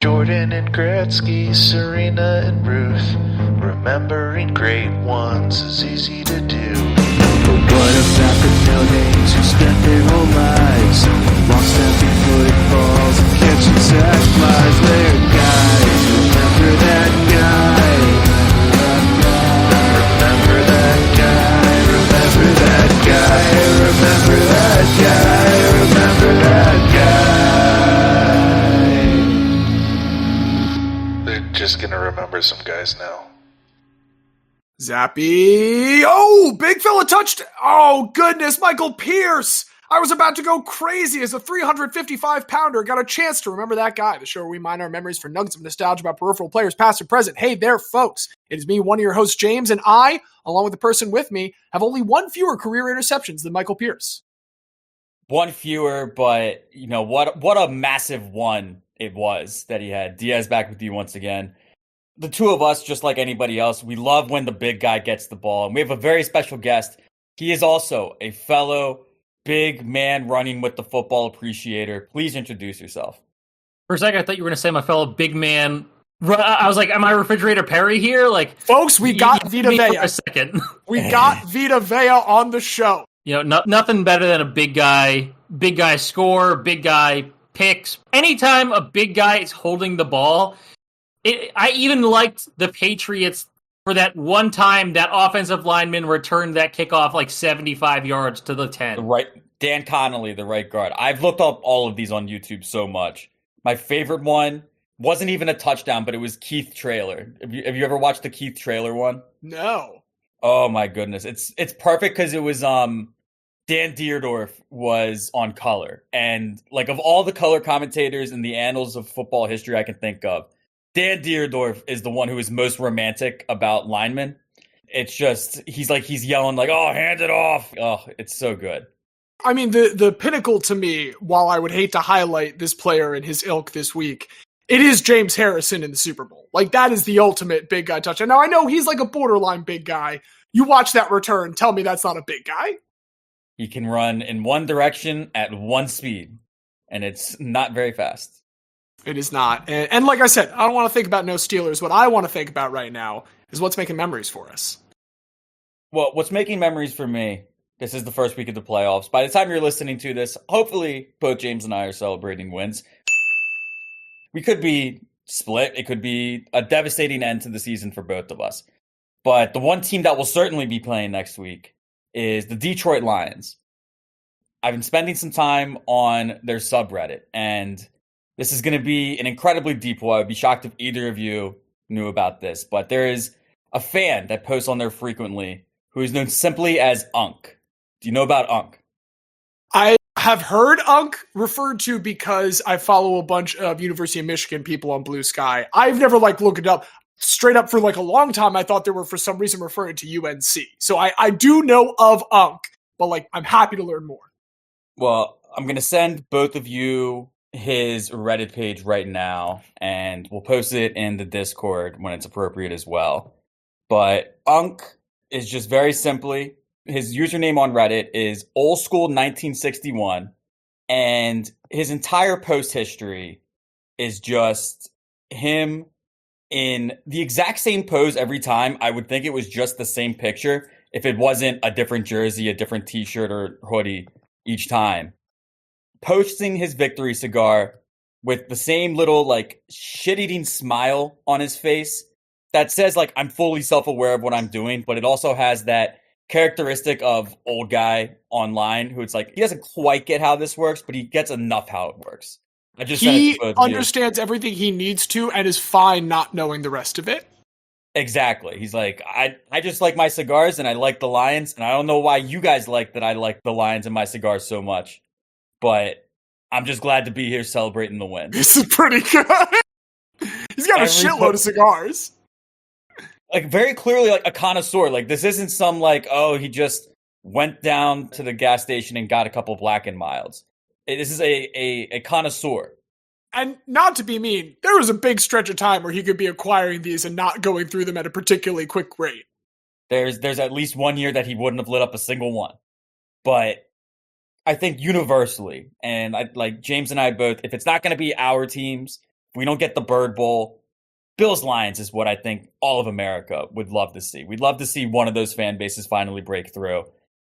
Jordan and Gretzky, Serena and Ruth. Remembering great ones is easy to do. But what about the no-names who spent their whole lives long snapping footballs and catching sack flies? They're guys, remember that guy. Remember that guy, remember that guy, remember that guy, remember that guy. They're just gonna remember some guys now. Zappy. Oh, big fella touched. Oh, goodness, Michael Pierce. I was about to go crazy as a 355-pounder got a chance to remember that guy. The show where we mine our memories for nuggets of nostalgia about peripheral players past and present. Hey there, folks. It is me, one of your hosts, James, and I, along with the person with me, have only one fewer career interceptions than Michael Pierce. One fewer, but, you know, what a massive one it was that he had. Diaz back with you once again. The two of us, just like anybody else, we love when the big guy gets the ball. And we have a very special guest. He is also a fellow big man running with the football appreciator. Please introduce yourself. For a second, I thought you were going to say my fellow big man. I was like, am I Refrigerator Perry here? Like, folks, we got Vita Vea. For a second. We got Vita Vea on the show. You know, nothing better than a big guy score, big guy picks. Anytime a big guy is holding the ball, I even liked the Patriots for that one time that offensive lineman returned that kickoff like 75 yards to the 10. Dan Connolly, the right guard. I've looked up all of these on YouTube so much. My favorite one wasn't even a touchdown, but it was Keith Traylor. Have you ever watched the Keith Traylor one? No. Oh my goodness. It's perfect because it was Dan Deerdorf was on color. And like of all the color commentators in the annals of football history I can think of, Dan Deerdorf is the one who is most romantic about linemen. It's just, he's yelling like, oh, hand it off. Oh, it's so good. I mean, the pinnacle to me, while I would hate to highlight this player and his ilk this week, it is James Harrison in the Super Bowl. Like, that is the ultimate big guy touchdown. Now, I know he's like a borderline big guy. You watch that return, tell me that's not a big guy. He can run in one direction at one speed, and it's not very fast. It is not. And like I said, I don't want to think about no Steelers. What I want to think about right now is what's making memories for us. Well, what's making memories for me, this is the first week of the playoffs. By the time you're listening to this, hopefully both James and I are celebrating wins. We could be split. It could be a devastating end to the season for both of us. But the one team that will certainly be playing next week is the Detroit Lions. I've been spending some time on their subreddit, and this is going to be an incredibly deep one. I'd be shocked if either of you knew about this, but there is a fan that posts on there frequently who is known simply as Unk. Do you know about Unk? I have heard Unk referred to because I follow a bunch of University of Michigan people on Blue Sky. I've never looked it up. Straight up for a long time, I thought they were for some reason referring to UNC. So I do know of Unk, but I'm happy to learn more. Well, I'm going to send both of you his Reddit page right now, and we'll post it in the Discord when it's appropriate as well. But Unk is just very simply, his username on Reddit is oldschool1961, and his entire post history is just him in the exact same pose every time. I would think it was just the same picture if it wasn't a different jersey, a different t-shirt or hoodie each time. Posting his victory cigar with the same little shit-eating smile on his face that says I'm fully self-aware of what I'm doing, but it also has that characteristic of old guy online who it's he doesn't quite get how this works, but he gets enough how it works. He understands everything he needs to and is fine not knowing the rest of it. Exactly. He's I just like my cigars and I like the Lions, and I don't know why you guys like that I like the Lions and my cigars so much. But I'm just glad to be here celebrating the win. This is pretty good. He's got a shitload of cigars. Very clearly a connoisseur. This isn't some he just went down to the gas station and got a couple Black and Milds. This is a connoisseur. And not to be mean, there was a big stretch of time where he could be acquiring these and not going through them at a particularly quick rate. There's at least 1 year that he wouldn't have lit up a single one. But I think universally, and James and I both, if it's not going to be our teams, we don't get the Bird Bowl, Bills-Lions is what I think all of America would love to see. We'd love to see one of those fan bases finally break through.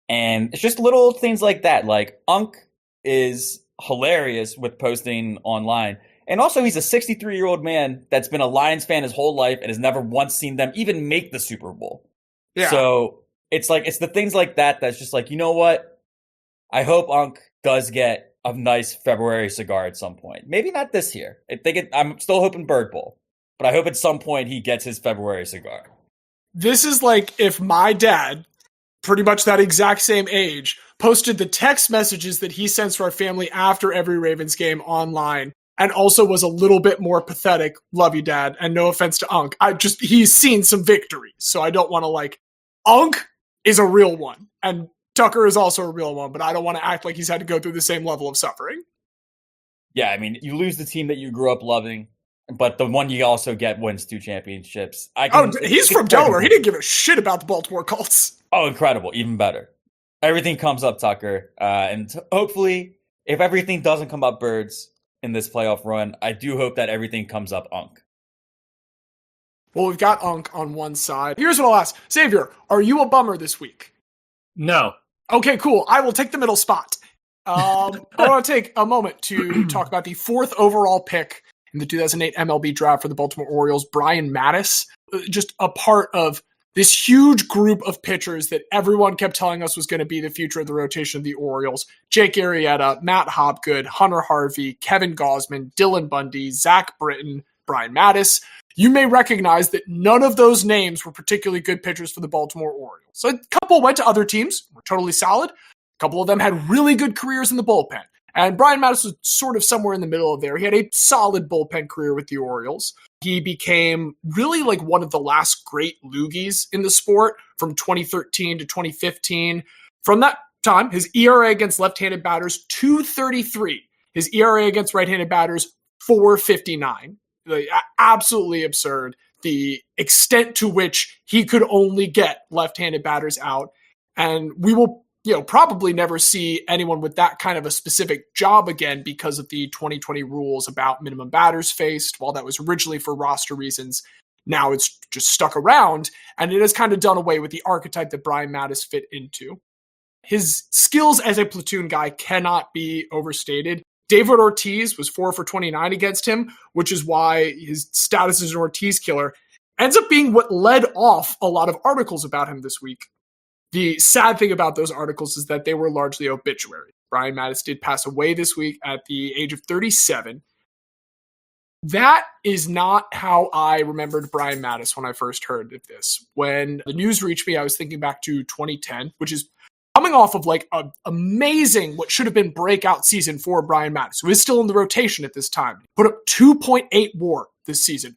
And it's just little things like that. Like, Unk is hilarious with posting online. And also, he's a 63-year-old man that's been a Lions fan his whole life and has never once seen them even make the Super Bowl. Yeah. So it's the things like that that's just like, you know what? I hope Unk does get a nice February cigar at some point. Maybe not this year. I'm still hoping Bird Bowl, but I hope at some point he gets his February cigar. This is like if my dad, pretty much that exact same age, posted the text messages that he sends to our family after every Ravens game online, and also was a little bit more pathetic. Love you, Dad, and no offense to Unk. He's seen some victories, so I don't want to Unk is a real one, and Tucker is also a real one, but I don't want to act like he's had to go through the same level of suffering. Yeah, I mean, you lose the team that you grew up loving, but the one you also get wins 2 championships. He's from Delaware. He didn't give a shit about the Baltimore Colts. Oh, incredible. Even better. Everything comes up, Tucker. And hopefully, if everything doesn't come up Birds in this playoff run, I do hope that everything comes up Unk. Well, we've got Unk on one side. Here's what I'll ask. Xavier, are you a bummer this week? No. Okay, cool. I will take the middle spot. I want to take a moment to talk about the 4th overall pick in the 2008 MLB draft for the Baltimore Orioles, Brian Mattis. Just a part of this huge group of pitchers that everyone kept telling us was going to be the future of the rotation of the Orioles. Jake Arrieta, Matt Hobgood, Hunter Harvey, Kevin Gausman, Dylan Bundy, Zach Britton, Brian Mattis. You may recognize that none of those names were particularly good pitchers for the Baltimore Orioles. So a couple went to other teams, were totally solid. A couple of them had really good careers in the bullpen. And Brian Mattis was sort of somewhere in the middle of there. He had a solid bullpen career with the Orioles. He became really one of the last great loogies in the sport from 2013 to 2015. From that time, his ERA against left-handed batters, 2.33. His ERA against right-handed batters, 4.59. Absolutely absurd. The extent to which he could only get left-handed batters out. And we will probably never see anyone with that kind of a specific job again because of the 2020 rules about minimum batters faced. While that was originally for roster reasons, now it's just stuck around, and it has kind of done away with the archetype that Brian Mattis fit into. His skills as a platoon guy cannot be overstated. David Ortiz was 4 for 29 against him, which is why his status as an Ortiz killer ends up being what led off a lot of articles about him this week. The sad thing about those articles is that they were largely obituary. Brian Mattis did pass away this week at the age of 37. That is not how I remembered Brian Mattis when I first heard of this. When the news reached me, I was thinking back to 2010, which is coming off of an amazing, what should have been breakout season for Brian Mattis, who is still in the rotation at this time. He put up 2.8 WAR this season.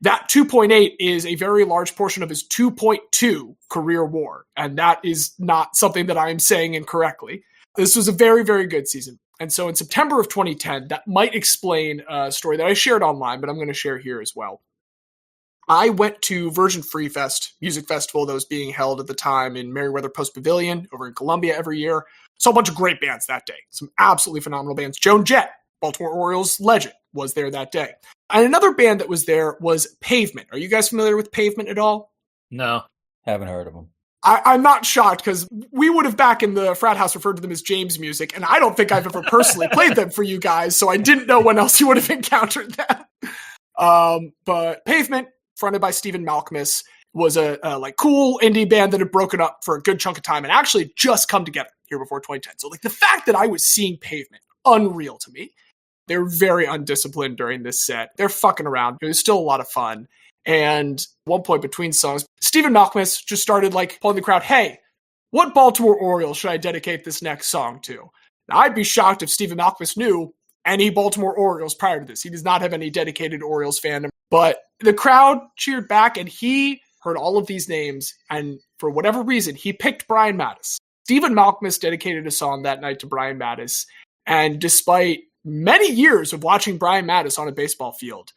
That 2.8 is a very large portion of his 2.2 career WAR, and that is not something that I am saying incorrectly. This was a very, very good season. And so in September of 2010, that might explain a story that I shared online, but I'm going to share here as well. I went to Virgin Free Fest, music festival that was being held at the time in Merriweather Post Pavilion over in Columbia every year. Saw a bunch of great bands that day. Some absolutely phenomenal bands. Joan Jett, Baltimore Orioles legend, was there that day. And another band that was there was Pavement. Are you guys familiar with Pavement at all? No. Haven't heard of them. I'm not shocked because we would have back in the frat house referred to them as James Music, and I don't think I've ever personally played them for you guys, so I didn't know when else you would have encountered them. But Pavement, fronted by Stephen Malkmus, was a cool indie band that had broken up for a good chunk of time and actually just come together here before 2010. So the fact that I was seeing Pavement, unreal to me. They're very undisciplined during this set. They're fucking around. It was still a lot of fun. And at one point between songs, Stephen Malkmus just started pulling the crowd, hey, what Baltimore Orioles should I dedicate this next song to? Now, I'd be shocked if Stephen Malkmus knew any Baltimore Orioles prior to this. He does not have any dedicated Orioles fandom. But the crowd cheered back, and he heard all of these names, and for whatever reason, he picked Brian Mattis. Stephen Malkmus dedicated a song that night to Brian Mattis, and despite many years of watching Brian Mattis on a baseball field,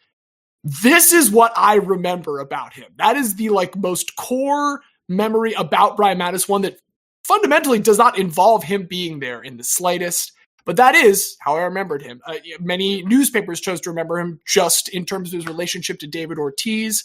this is what I remember about him. That is the most core memory about Brian Mattis, one that fundamentally does not involve him being there in the slightest. But that is how I remembered him. Many newspapers chose to remember him just in terms of his relationship to David Ortiz.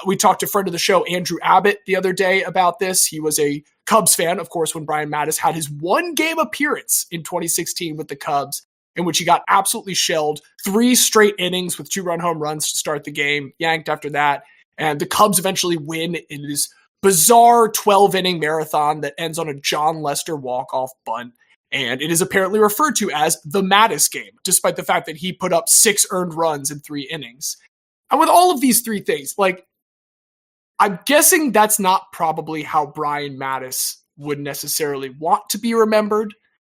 We talked to a friend of the show, Andrew Abbott, the other day about this. He was a Cubs fan, of course, when Brian Mattis had his one-game appearance in 2016 with the Cubs, in which he got absolutely shelled. 3 straight innings with 2-run home runs to start the game, yanked after that. And the Cubs eventually win in this bizarre 12-inning marathon that ends on a John Lester walk-off bunt. And it is apparently referred to as the Mattis game, despite the fact that he put up 6 earned runs in 3 innings. And with all of these 3 things, I'm guessing that's not probably how Brian Mattis would necessarily want to be remembered,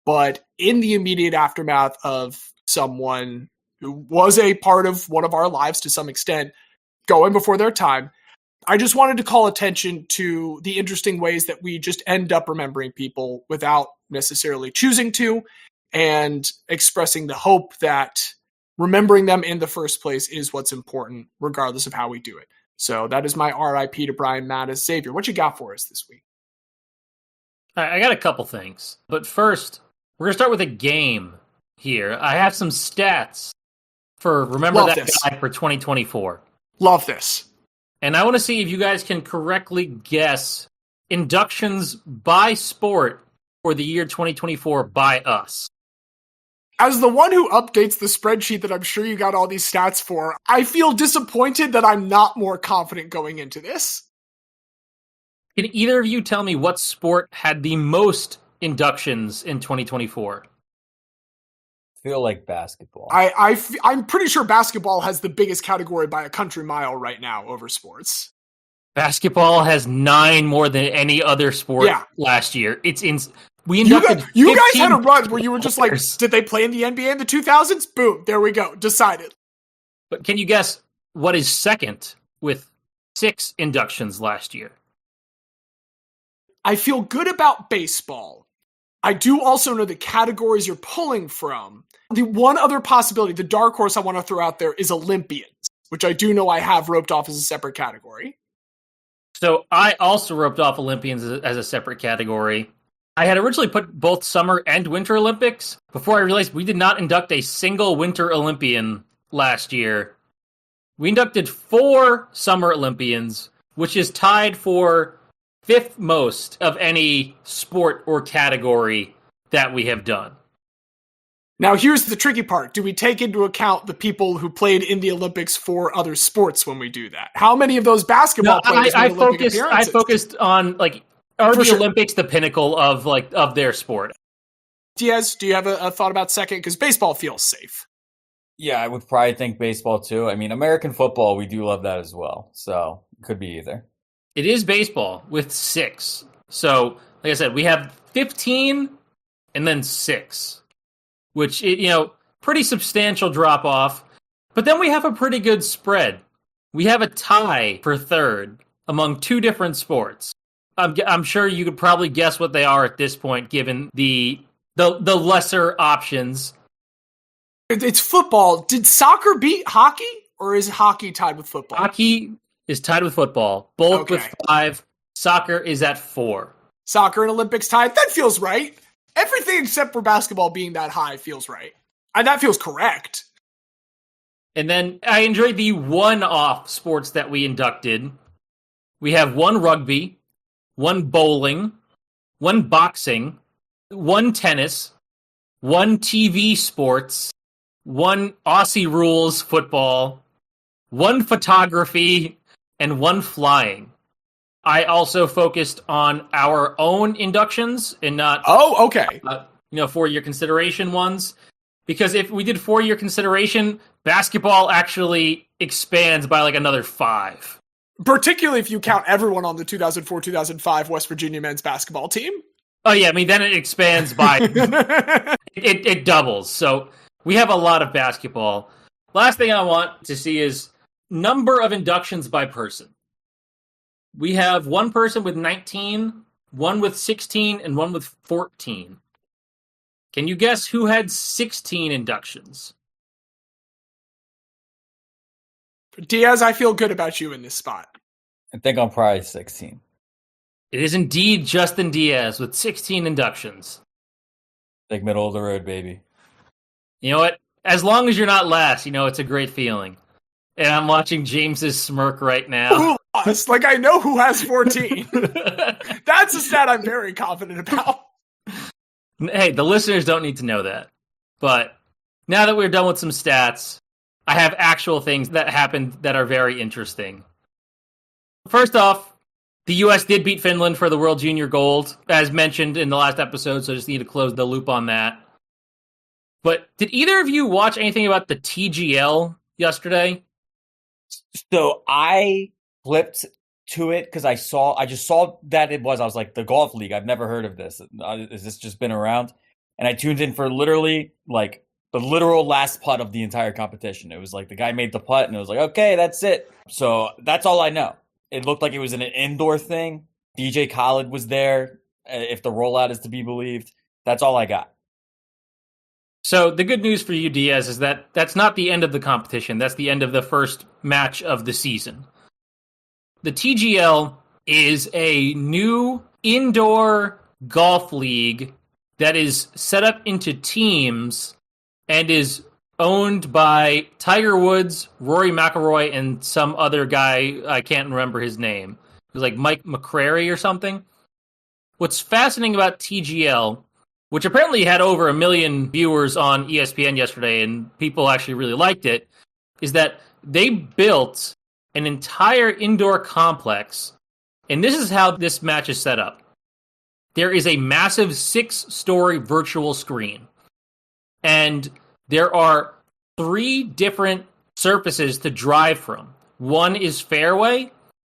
but in the immediate aftermath of someone who was a part of one of our lives to some extent going before their time, I just wanted to call attention to the interesting ways that we just end up remembering people without necessarily choosing to, and expressing the hope that remembering them in the first place is what's important, regardless of how we do it. So that is my RIP to Brian Mattis. Xavier, what you got for us this week? I got a couple things. But first, we're going to start with a game here. I have some stats for Remember Love That this. Guy for 2024. Love this. And I want to see if you guys can correctly guess inductions by sport for the year 2024 by us. As the one who updates the spreadsheet that I'm sure you got all these stats for, I feel disappointed that I'm not more confident going into this. Can either of you tell me what sport had the most inductions in 2024? Feel like basketball. I'm pretty sure basketball has the biggest category by a country mile right now over sports. Basketball has 9 more than any other sport last year. It's we inducted you guys had a 15 run where you were just like, players. did they play in the NBA in the 2000s? Boom, there we go, decided. But can you guess what is second with 6 inductions last year? I feel good about baseball. I do also know the categories you're pulling from. The one other possibility, the dark horse I want to throw out there, is Olympians, which I do know I have roped off as a separate category. So I also roped off Olympians as a separate category. I had originally put both Summer and Winter Olympics before I realized we did not induct a single Winter Olympian last year. We inducted 4 Summer Olympians, which is tied for 5th most of any sport or category that we have done. Now, here's the tricky part. Do we take into account the people who played in the Olympics for other sports when we do that? How many of those basketball players made Olympic appearances? I focused on, are For the sure. Olympics the pinnacle of their sport? Diaz, do you have a thought about second? Because baseball feels safe. Yeah, I would probably think baseball too. I mean, American football, we do love that as well. So it could be either. It is baseball with 6. So, like I said, we have 15 and then 6, which, pretty substantial drop off. But then we have a pretty good spread. We have a tie for 3rd among 2 different sports. I'm sure you could probably guess what they are at this point, given the lesser options. It's football. Did soccer beat hockey, or is hockey tied with football? Hockey is tied with football, both Okay. with 5. Soccer is at 4. Soccer and Olympics tied. That feels right. Everything except for basketball being that high feels right. And that feels correct. And then I enjoyed the one-off sports that we inducted. We have 1 rugby, 1 bowling, 1 boxing, 1 tennis, 1 TV sports, 1 Aussie rules football, 1 photography, and 1 flying. I also focused on our own inductions and not Oh, okay. for your consideration ones. Because if we did 4-year consideration, basketball actually expands by another 5. Particularly if you count everyone on the 2004-2005 West Virginia men's basketball team. Oh yeah, I mean then it expands by it doubles. So we have a lot of basketball. Last thing I want to see is number of inductions by person. We have 1 person with 19, 1 with 16, and 1 with 14. Can you guess who had 16 inductions? Diaz, I feel good about you in this spot. I think I'm probably 16. It is indeed Justin Diaz with 16 inductions. Like middle of the road, baby. You know what? As long as you're not last, it's a great feeling. And I'm watching James's smirk right now. Who lost? Like, I know who has 14. That's a stat I'm very confident about. Hey, the listeners don't need to know that. But now that we're done with some stats, I have actual things that happened that are very interesting. First off, the U.S. did beat Finland for the World Junior Gold, as mentioned in the last episode, so I just need to close the loop on that. But did either of you watch anything about the TGL yesterday? So I flipped to it because I just saw that I was like, the golf league. I've never heard of this. Has this just been around? And I tuned in for literally like the literal last putt of the entire competition. It was like the guy made the putt and it was like, okay, that's it. So that's all I know. It looked like it was an indoor thing. DJ Khaled was there, if the rollout is to be believed. That's all I got. So the good news for you, Diaz, is that that's not the end of the competition. That's the end of the first match of the season. The TGL is a new indoor golf league that is set up into teams and is owned by Tiger Woods, Rory McIlroy, and some other guy. I can't remember his name. It was like Mike McCrary or something. What's fascinating about TGL, which apparently had over 1 million viewers on ESPN yesterday, and people actually really liked it, is that they built an entire indoor complex, and this is how this match is set up. There is a massive 6-story virtual screen, and there are 3 different surfaces to drive from. One is fairway,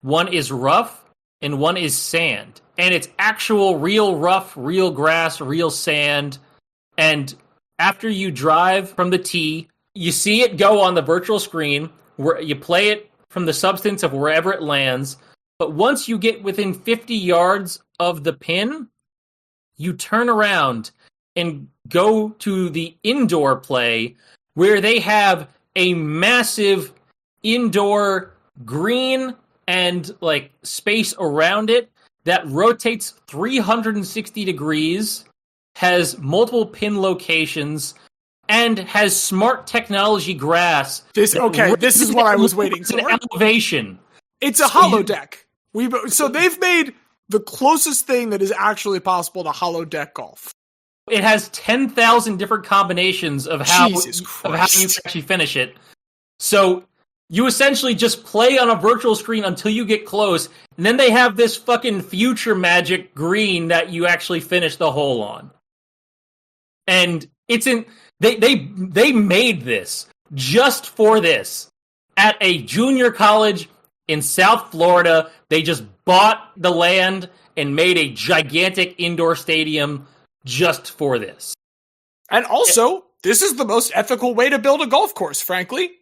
one is rough, and one is sand. And it's actual real rough, real grass, real sand. And after you drive from the tee, you see it go on the virtual screen, where you play it from the substance of wherever it lands. But once you get within 50 yards of the pin, you turn around and go to the indoor play, where they have a massive indoor green and like space around it that rotates 360 degrees, has multiple pin locations, and has smart technology grass. This is what I was waiting for. An elevation. It's a holodeck. So they've made the closest thing that is actually possible to holodeck golf. It has 10,000 different combinations of how you actually finish it. So you essentially just play on a virtual screen until you get close, and then they have this fucking future magic green that you actually finish the hole on. And it's in they made this just for this at a junior college in South Florida. They just bought the land and made a gigantic indoor stadium just for this. And also, this is the most ethical way to build a golf course, frankly.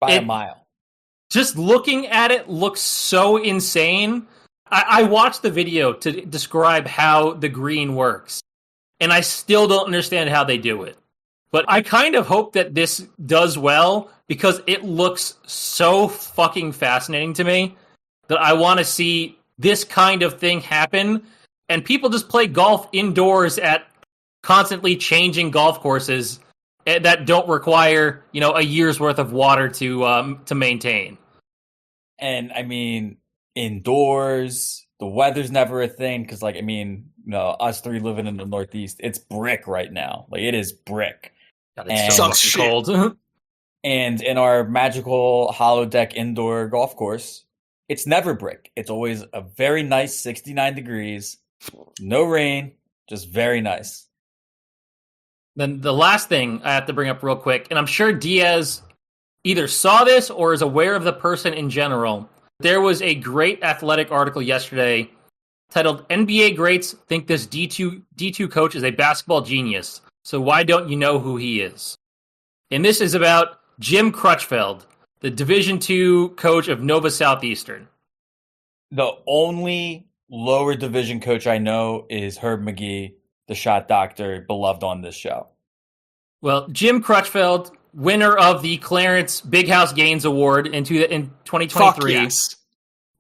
By a mile. Just looking at it looks so insane. I watched the video to describe how the green works, and I still don't understand how they do it. But I kind of hope that this does well, because it looks so fucking fascinating to me that I want to see this kind of thing happen, and people just play golf indoors at constantly changing golf courses that don't require, a year's worth of water to maintain. And I mean, indoors, the weather's never a thing because, us 3 living in the Northeast, it's brick right now. Like, it is brick. God, it's so cold. And in our magical holodeck indoor golf course, it's never brick. It's always a very nice 69 degrees, no rain, just very nice. Then the last thing I have to bring up real quick, and I'm sure Diaz either saw this or is aware of the person in general. There was a great athletic article yesterday titled "NBA Greats Think This D2 Coach is a Basketball Genius, so why don't you know who he is?" And this is about Jim Crutchfield, the Division II coach of Nova Southeastern. The only lower division coach I know is Herb McGee, the shot doctor, beloved on this show. Well, Jim Crutchfield, winner of the Clarence Big House Gaines Award in 2023, yes,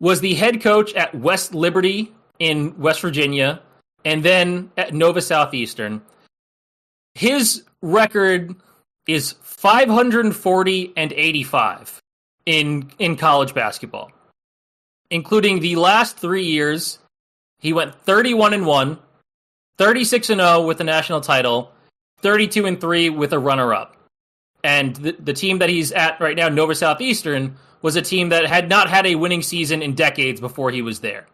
was the head coach at West Liberty in West Virginia, and then at Nova Southeastern. His record is 540 and 85 in college basketball, including the last 3 years. He went 31-1, 36-0 with the national title, 32-3 with a runner-up. And the team that he's at right now, Nova Southeastern, was a team that had not had a winning season in decades before he was there.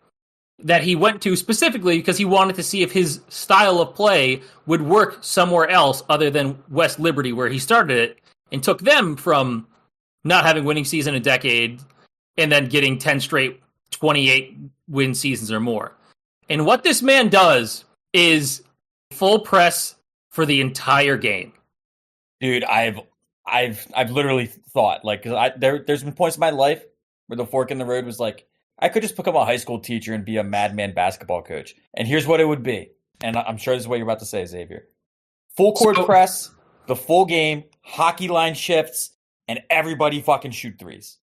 That he went to specifically because he wanted to see if his style of play would work somewhere else other than West Liberty, where he started it, and took them from not having winning season in a decade and then getting 10 straight 28 win seasons or more. And what this man does is full press for the entire game. Dude, I've literally thought, like, cause there's been points in my life where the fork in the road was like, I could just become a high school teacher and be a madman basketball coach. And here's what it would be. And I'm sure this is what you're about to say, Xavier. Full court press, the full game, hockey line shifts, and everybody fucking shoot threes.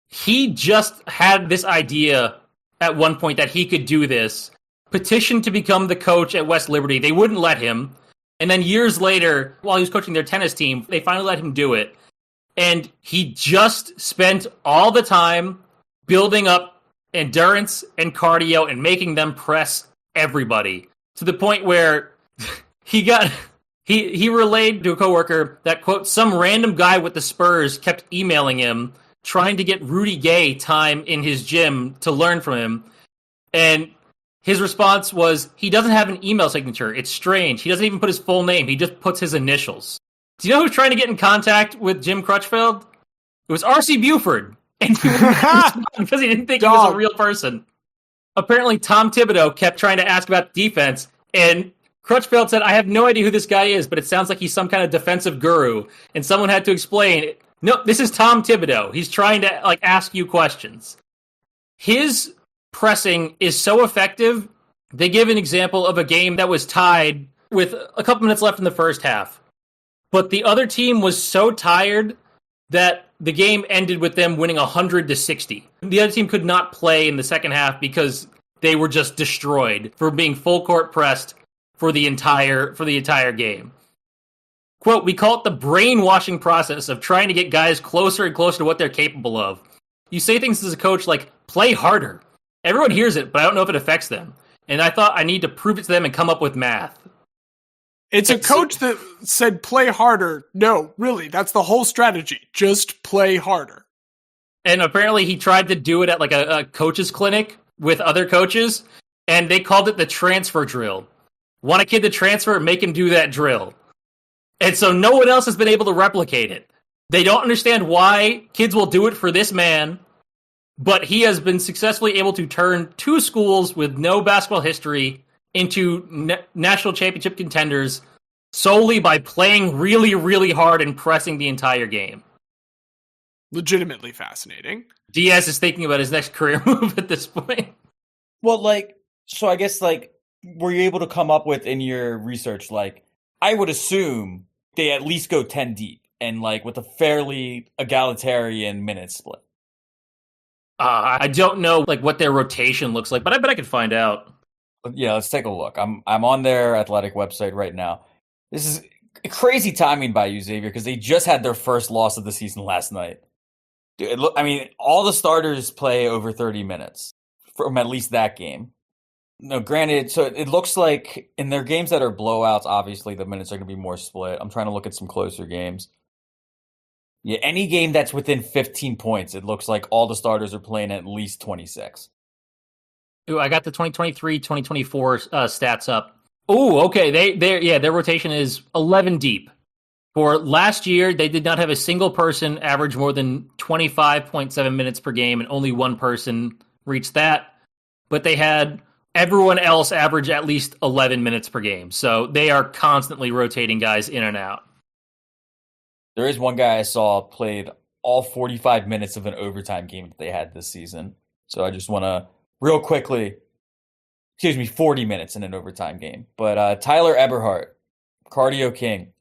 He just had this idea at one point that he could do this, petitioned to become the coach at West Liberty. They wouldn't let him. And then years later, while he was coaching their tennis team, they finally let him do it. And he just spent all the time building up endurance and cardio and making them press everybody to the point where he relayed to a coworker that, quote, some random guy with the Spurs kept emailing him trying to get Rudy Gay time in his gym to learn from him. And his response was, he doesn't have an email signature. It's strange. He doesn't even put his full name. He just puts his initials. Do you know who's trying to get in contact with Jim Crutchfield? It was R.C. Buford. And he wouldn't respond because he didn't think he was a real person. Apparently, Tom Thibodeau kept trying to ask about defense, and Crutchfield said, I have no idea who this guy is, but it sounds like he's some kind of defensive guru. And someone had to explain, no, this is Tom Thibodeau. He's trying to ask you questions. His pressing is so effective. They give an example of a game that was tied with a couple minutes left in the first half. But the other team was so tired that the game ended with them winning 100-60. The other team could not play in the second half because they were just destroyed for being full court pressed for the entire game. Quote, we call it the brainwashing process of trying to get guys closer and closer to what they're capable of. You say things as a coach like, play harder. Everyone hears it, but I don't know if it affects them. And I thought I need to prove it to them and come up with math. It's a coach that said play harder. No, really, that's the whole strategy. Just play harder. And apparently he tried to do it at a coach's clinic with other coaches, and they called it the transfer drill. Want a kid to transfer, make him do that drill. And so no one else has been able to replicate it. They don't understand why kids will do it for this man, but he has been successfully able to turn two schools with no basketball history into national championship contenders solely by playing really, really hard and pressing the entire game. Legitimately fascinating. Diaz is thinking about his next career move at this point. Well, so I guess, were you able to come up with in your research, I would assume they at least go 10 deep and, with a fairly egalitarian minute split. I don't know, what their rotation looks like, but I bet I could find out. Yeah, let's take a look. I'm on their athletic website right now. This is crazy timing by you, Xavier, because they just had their first loss of the season last night. Dude, all the starters play over 30 minutes from at least that game. No, granted, so it looks like in their games that are blowouts, obviously the minutes are going to be more split. I'm trying to look at some closer games. Yeah, any game that's within 15 points, it looks like all the starters are playing at least 26. Ooh, I got the 2023-2024 stats up. Oh, okay. Their rotation is 11 deep. For last year, they did not have a single person average more than 25.7 minutes per game, and only one person reached that. But they had everyone else average at least 11 minutes per game. So they are constantly rotating guys in and out. There is one guy I saw played all 45 minutes of an overtime game that they had this season. So I just want to real quickly, 40 minutes in an overtime game. But Tyler Eberhardt, cardio king,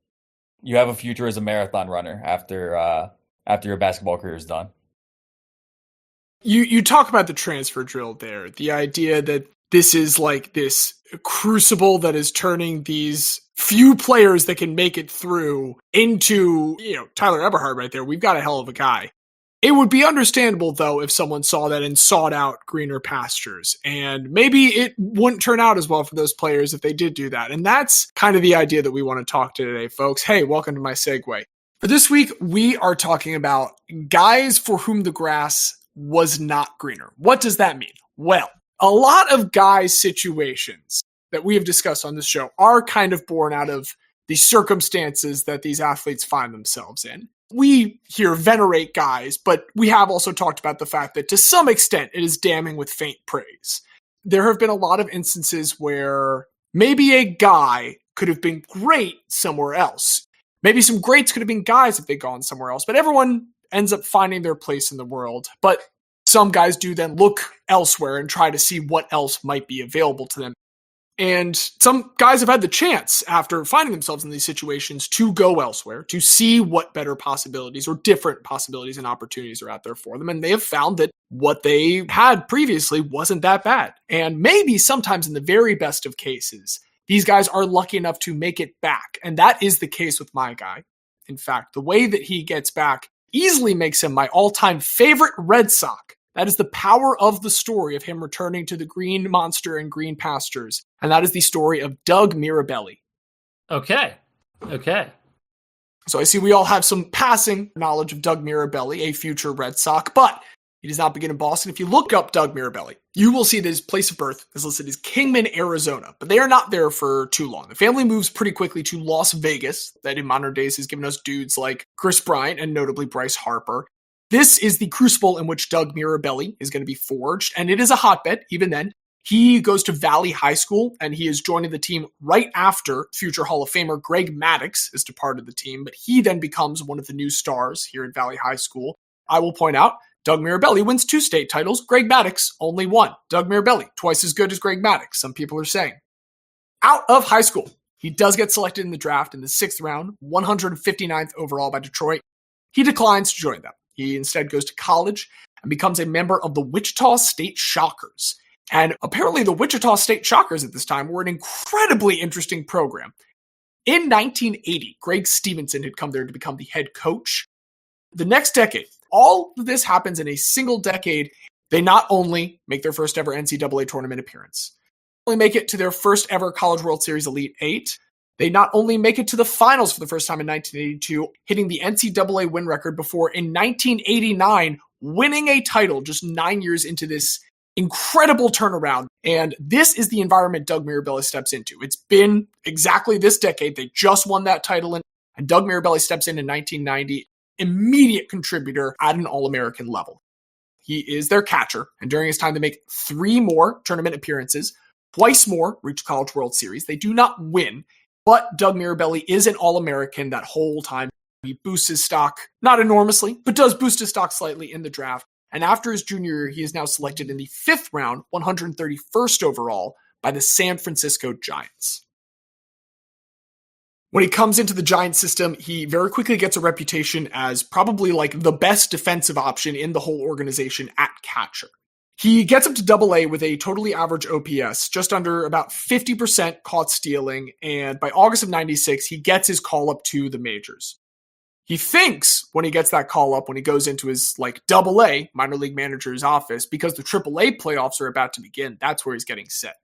you have a future as a marathon runner after your basketball career is done. You talk about the transfer drill there, the idea that this is like this crucible that is turning these few players that can make it through into, Tyler Eberhard right there. We've got a hell of a guy. It would be understandable, though, if someone saw that and sought out greener pastures. And maybe it wouldn't turn out as well for those players if they did do that. And that's kind of the idea that we want to talk to today, folks. Hey, welcome to my segue. For this week, we are talking about guys for whom the grass was not greener. What does that mean? Well, a lot of guys' situations that we have discussed on this show are kind of born out of the circumstances that these athletes find themselves in. We here venerate guys, but we have also talked about the fact that to some extent it is damning with faint praise. There have been a lot of instances where maybe a guy could have been great somewhere else. Maybe some greats could have been guys if they'd gone somewhere else, but everyone ends up finding their place in the world. But some guys do then look elsewhere and try to see what else might be available to them. And some guys have had the chance, after finding themselves in these situations, to go elsewhere, to see what better possibilities or different possibilities and opportunities are out there for them. And they have found that what they had previously wasn't that bad. And maybe sometimes in the very best of cases, these guys are lucky enough to make it back. And that is the case with my guy. In fact, the way that he gets back easily makes him my all-time favorite Red Sox. That is the power of the story of him returning to the green monster and green pastures. And that is the story of Doug Mirabelli. Okay. So I see we all have some passing knowledge of Doug Mirabelli, a future Red Sox, but he does not begin in Boston. If you look up Doug Mirabelli, you will see that his place of birth is listed as Kingman, Arizona, but they are not there for too long. The family moves pretty quickly to Las Vegas, that in modern days has given us dudes like Chris Bryant and notably Bryce Harper. This is the crucible in which Doug Mirabelli is going to be forged, and it is a hotbed even then. He goes to Valley High School, and he is joining the team right after future Hall of Famer Greg Maddux has departed the team, but he then becomes one of the new stars here at Valley High School. I will point out, Doug Mirabelli wins 2 state titles. Greg Maddux only 1. Doug Mirabelli, twice as good as Greg Maddux, some people are saying. Out of high school, he does get selected in the draft in the 6th round, 159th overall by Detroit. He declines to join them. He instead goes to college and becomes a member of the Wichita State Shockers. And apparently the Wichita State Shockers at this time were an incredibly interesting program. In 1980, Greg Stevenson had come there to become the head coach. The next decade, all of this happens in a single decade. They not only make their first ever NCAA tournament appearance, they only make it to their first ever College World Series Elite 8. They not only make it to the finals for the first time in 1982, hitting the NCAA win record before in 1989, winning a title just 9 years into this incredible turnaround. And this is the environment Doug Mirabelli steps into. It's been exactly this decade. They just won that title, and Doug Mirabelli steps in 1990, immediate contributor at an All-American level. He is their catcher, and during his time they make 3 more tournament appearances, twice more reach College World Series. They do not win. But Doug Mirabelli is an All-American that whole time. He boosts his stock, not enormously, but does boost his stock slightly in the draft. And after his junior year, he is now selected in the 5th round, 131st overall, by the San Francisco Giants. When he comes into the Giants system, he very quickly gets a reputation as probably like the best defensive option in the whole organization at catcher. He gets up to Double-A with a totally average OPS, just under about 50% caught stealing, and by August of 96, he gets his call up to the majors. He thinks when he gets that call up, when he goes into his Double-A minor league manager's office, because the Triple-A playoffs are about to begin, that's where he's getting set.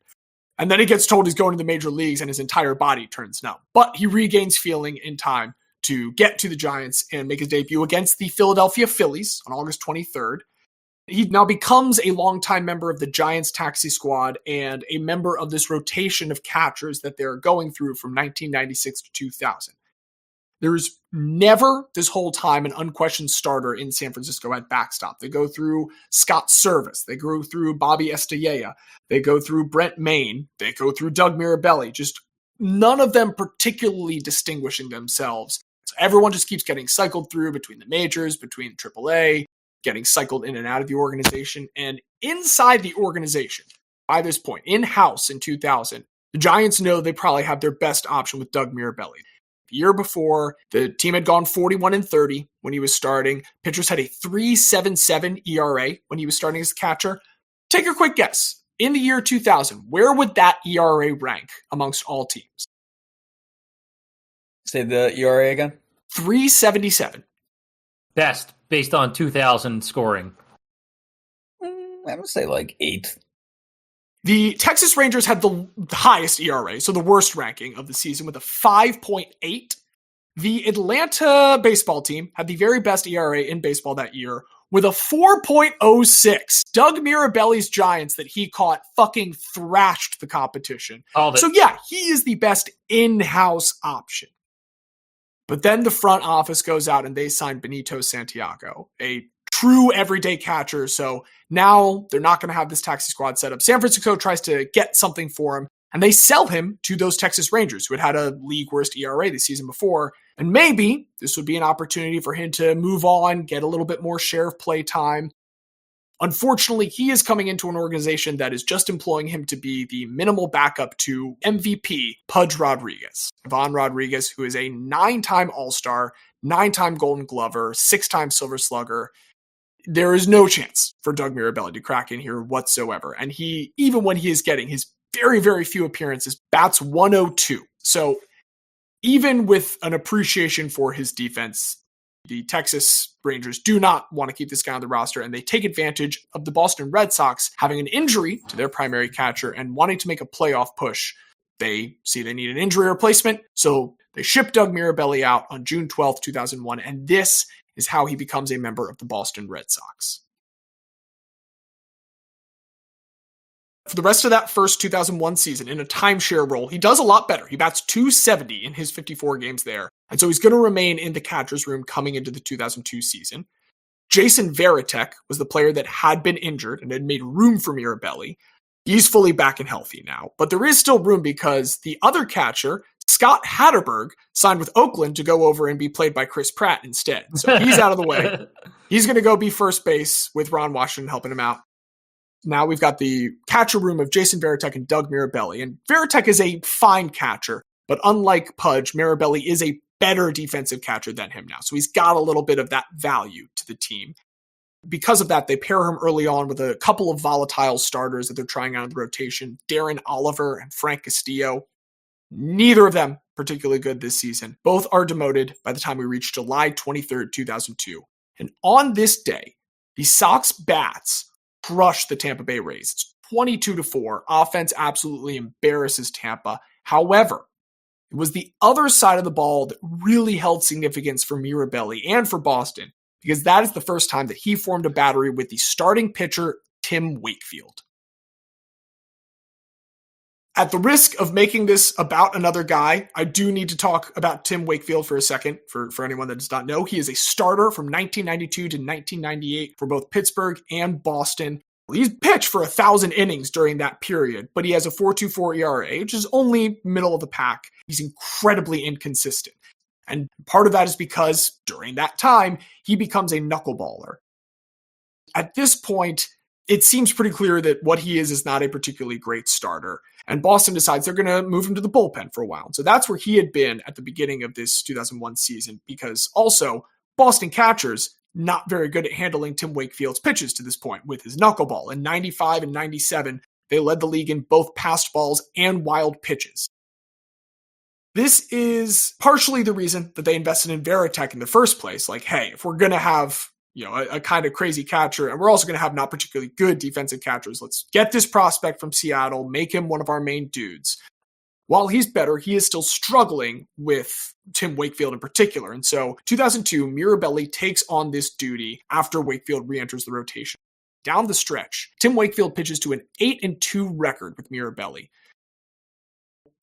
And then he gets told he's going to the major leagues and his entire body turns numb. But he regains feeling in time to get to the Giants and make his debut against the Philadelphia Phillies on August 23rd. He now becomes a longtime member of the Giants taxi squad and a member of this rotation of catchers that they're going through from 1996 to 2000. There's never this whole time an unquestioned starter in San Francisco at backstop. They go through Scott Service. They go through Bobby Estella. They go through Brent Maine. They go through Doug Mirabelli. Just none of them particularly distinguishing themselves. So everyone just keeps getting cycled through between the majors, between AAA, getting cycled in and out of the organization. And inside the organization, by this point, in-house in 2000, the Giants know they probably have their best option with Doug Mirabelli. The year before, the team had gone 41-30 when he was starting. Pitchers had a 3.77 ERA when he was starting as a catcher. Take a quick guess. in the year 2000, where would that ERA rank amongst all teams? Say the ERA again. 377. Best based on 2000 scoring. I would say like 8th. The Texas Rangers had the highest ERA, so the worst ranking of the season with a 5.8. The Atlanta baseball team had the very best ERA in baseball that year with a 4.06. Doug Mirabelli's Giants that he caught fucking thrashed the competition. So yeah, he is the best in-house option. But then the front office goes out and they sign Benito Santiago, a true everyday catcher. So now they're not going to have this taxi squad set up. San Francisco tries to get something for him, and they sell him to those Texas Rangers who had a league worst ERA the season before. And maybe this would be an opportunity for him to move on, get a little bit more share of play time. Unfortunately, he is coming into an organization that is just employing him to be the minimal backup to MVP Pudge Rodriguez. Ivan Rodriguez, who is a 9-time All-Star, 9-time Golden Glover, 6-time Silver Slugger. There is no chance for Doug Mirabelli to crack in here whatsoever. And he, even when he is getting his very, very few appearances, bats 102. So even with an appreciation for his defense, the Texas Rangers do not want to keep this guy on the roster, and they take advantage of the Boston Red Sox having an injury to their primary catcher and wanting to make a playoff push. They see they need an injury replacement, so they ship Doug Mirabelli out on June 12th, 2001, and this is how he becomes a member of the Boston Red Sox. For the rest of that first 2001 season, in a timeshare role, he does a lot better. He bats .270 in his 54 games there, and so he's going to remain in the catcher's room coming into the 2002 season. Jason Varitek was the player that had been injured and had made room for Mirabelli. He's fully back and healthy now, but there is still room because the other catcher, Scott Hatterberg, signed with Oakland to go over and be played by Chris Pratt instead. So he's out of the way. He's going to go be first base with Ron Washington helping him out. Now we've got the catcher room of Jason Varitek and Doug Mirabelli. And Varitek is a fine catcher, but unlike Pudge, Mirabelli is a better defensive catcher than him now. So he's got a little bit of that value to the team. Because of that, they pair him early on with a couple of volatile starters that they're trying out of the rotation, Darren Oliver and Frank Castillo. Neither of them particularly good this season. Both are demoted by the time we reach July 23rd, 2002. And on this day, the Sox bats crush the Tampa Bay Rays. It's 22-4. Offense absolutely embarrasses Tampa. However, it was the other side of the ball that really held significance for Mirabelli and for Boston, because that is the first time that he formed a battery with the starting pitcher, Tim Wakefield. At the risk of making this about another guy, I do need to talk about Tim Wakefield for a second. For anyone that does not know, he is a starter from 1992 to 1998 for both Pittsburgh and Boston. He's pitched for 1,000 innings during that period, but he has a 4.24 ERA, which is only middle of the pack. He's incredibly inconsistent. And part of that is because during that time, he becomes a knuckleballer. At this point, it seems pretty clear that what he is not a particularly great starter. And Boston decides they're going to move him to the bullpen for a while. So that's where he had been at the beginning of this 2001 season, because also Boston catchers not very good at handling Tim Wakefield's pitches to this point with his knuckleball. In 95 and 97, they led the league in both passed balls and wild pitches. This is partially the reason that they invested in Varitek in the first place. Like, hey, if we're going to have a kind of crazy catcher, and we're also going to have not particularly good defensive catchers, let's get this prospect from Seattle, make him one of our main dudes. While he's better, he is still struggling with Tim Wakefield in particular. And so 2002, Mirabelli takes on this duty after Wakefield re-enters the rotation. Down the stretch, Tim Wakefield pitches to an 8-2 record with Mirabelli.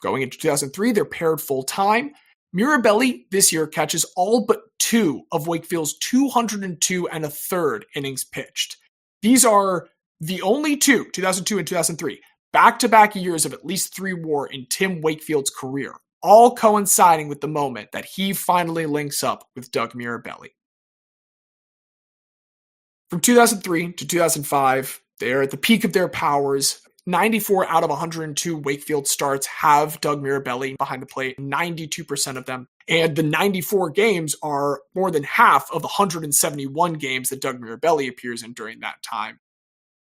Going into 2003, they're paired full-time. Mirabelli this year catches all but 2 of Wakefield's 202 1/3 innings pitched. These are the only 2, 2002 and 2003, back-to-back years of at least 3 WAR in Tim Wakefield's career, all coinciding with the moment that he finally links up with Doug Mirabelli. From 2003 to 2005, they're at the peak of their powers. 94 out of 102 Wakefield starts have Doug Mirabelli behind the plate, 92% of them. And the 94 games are more than half of the 171 games that Doug Mirabelli appears in during that time.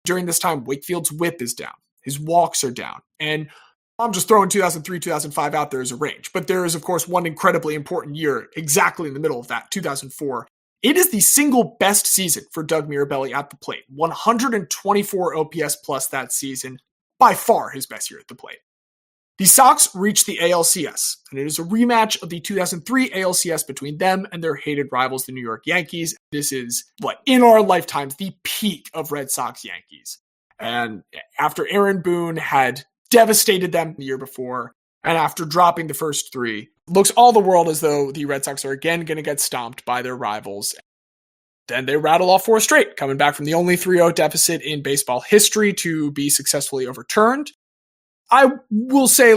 During this time, Wakefield's whip is down. His walks are down. And I'm just throwing 2003, 2005 out there as a range. But there is, of course, one incredibly important year exactly in the middle of that, 2004. It is the single best season for Doug Mirabelli at the plate. 124 OPS plus that season. By far his best year at the plate. The Sox reached the ALCS, and it is a rematch of the 2003 ALCS between them and their hated rivals, the New York Yankees. This is, in our lifetimes, the peak of Red Sox Yankees. And after Aaron Boone had devastated them the year before, and after dropping the first three, looks all the world as though the Red Sox are again going to get stomped by their rivals. Then they rattle off 4 straight, coming back from the only 3-0 deficit in baseball history to be successfully overturned. I will say,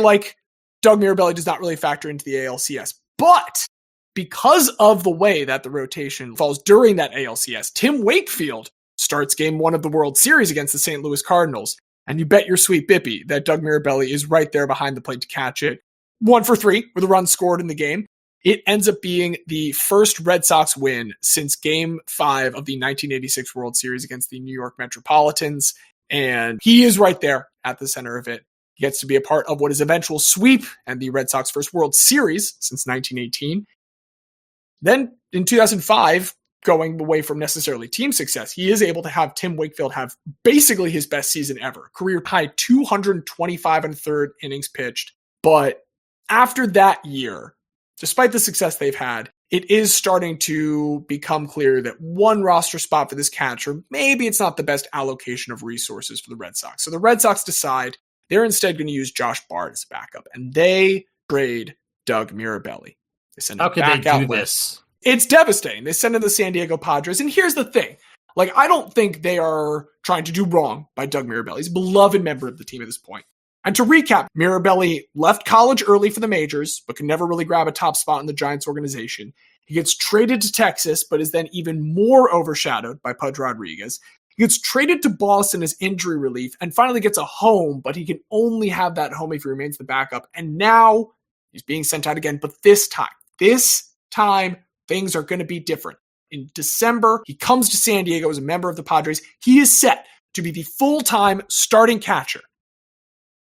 Doug Mirabelli does not really factor into the ALCS. But because of the way that the rotation falls during that ALCS, Tim Wakefield starts game 1 of the World Series against the St. Louis Cardinals. And you bet your sweet bippy that Doug Mirabelli is right there behind the plate to catch it. 1 for 3 with a run scored in the game. It ends up being the first Red Sox win since Game 5 of the 1986 World Series against the New York Metropolitans. And he is right there at the center of it. He gets to be a part of what is eventual sweep and the Red Sox first World Series since 1918. Then in 2005, going away from necessarily team success, he is able to have Tim Wakefield have basically his best season ever. Career high 225 and a third innings pitched. But after that year, despite the success they've had, it is starting to become clear that one roster spot for this catcher, maybe it's not the best allocation of resources for the Red Sox. So the Red Sox decide they're instead going to use Josh Bard as a backup, and they trade Doug Mirabelli. They send him How could back they out do west. this? It's devastating. They send him to the San Diego Padres, and here's the thing. I don't think they are trying to do wrong by Doug Mirabelli. He's a beloved member of the team at this point. And to recap, Mirabelli left college early for the majors, but could never really grab a top spot in the Giants organization. He gets traded to Texas, but is then even more overshadowed by Pudge Rodriguez. He gets traded to Boston as injury relief and finally gets a home, but he can only have that home if he remains the backup. And now he's being sent out again, but this time, things are going to be different. In December, he comes to San Diego as a member of the Padres. He is set to be the full-time starting catcher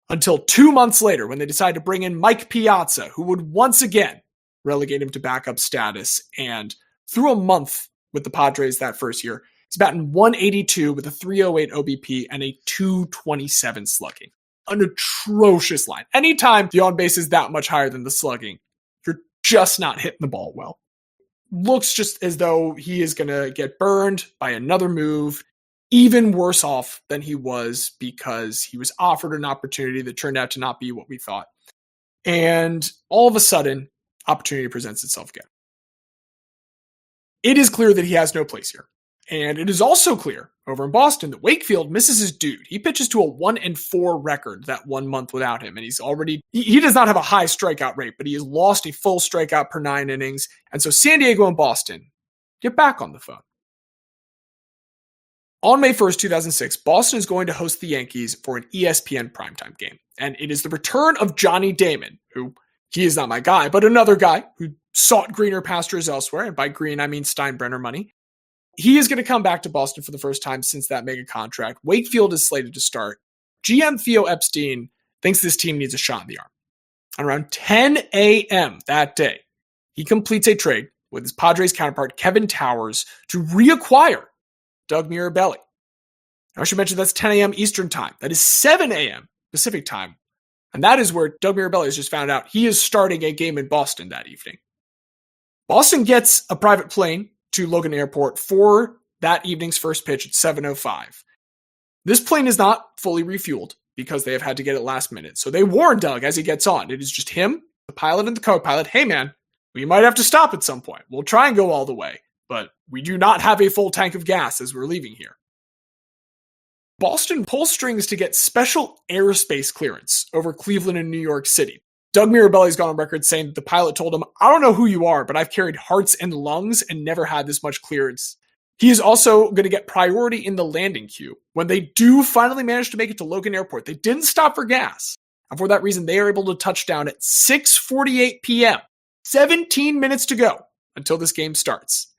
until 2 months later when they decide to bring in Mike Piazza, who would once again relegate him to backup status. And through a month with the Padres that first year, he's batting 182 with a 308 OBP and a 227 slugging. An atrocious line. Anytime the on-base is that much higher than the slugging, you're just not hitting the ball well. Looks just as though he is going to get burned by another move, even worse off than he was because he was offered an opportunity that turned out to not be what we thought. And all of a sudden, opportunity presents itself again. It is clear that he has no place here. And it is also clear over in Boston that Wakefield misses his dude. He pitches to a 1-4 record that 1 month without him. And he does not have a high strikeout rate, but he has lost a full strikeout per 9 innings. And so San Diego and Boston get back on the phone. On May 1st, 2006, Boston is going to host the Yankees for an ESPN primetime game. And it is the return of Johnny Damon, who he is not my guy, but another guy who sought greener pastures elsewhere. And by green, I mean Steinbrenner money. He is going to come back to Boston for the first time since that mega contract. Wakefield is slated to start. GM Theo Epstein thinks this team needs a shot in the arm. And around 10 a.m. that day, he completes a trade with his Padres counterpart, Kevin Towers, to reacquire Doug Mirabelli. I should mention that's 10 a.m. Eastern time. That is 7 a.m. Pacific time. And that is where Doug Mirabelli has just found out he is starting a game in Boston that evening. Boston gets a private plane to Logan Airport for that evening's first pitch at 7:05. This plane is not fully refueled because they have had to get it last minute. So they warn Doug as he gets on. It is just him, the pilot, and the co-pilot. Hey, man, we might have to stop at some point. We'll try and go all the way, but we do not have a full tank of gas as we're leaving here. Boston pulls strings to get special airspace clearance over Cleveland and New York City. Doug Mirabelli's gone on record saying that the pilot told him, I don't know who you are, but I've carried hearts and lungs and never had this much clearance. He is also going to get priority in the landing queue. When they do finally manage to make it to Logan Airport, they didn't stop for gas. And for that reason, they are able to touch down at 6:48 p.m., 17 minutes to go until this game starts.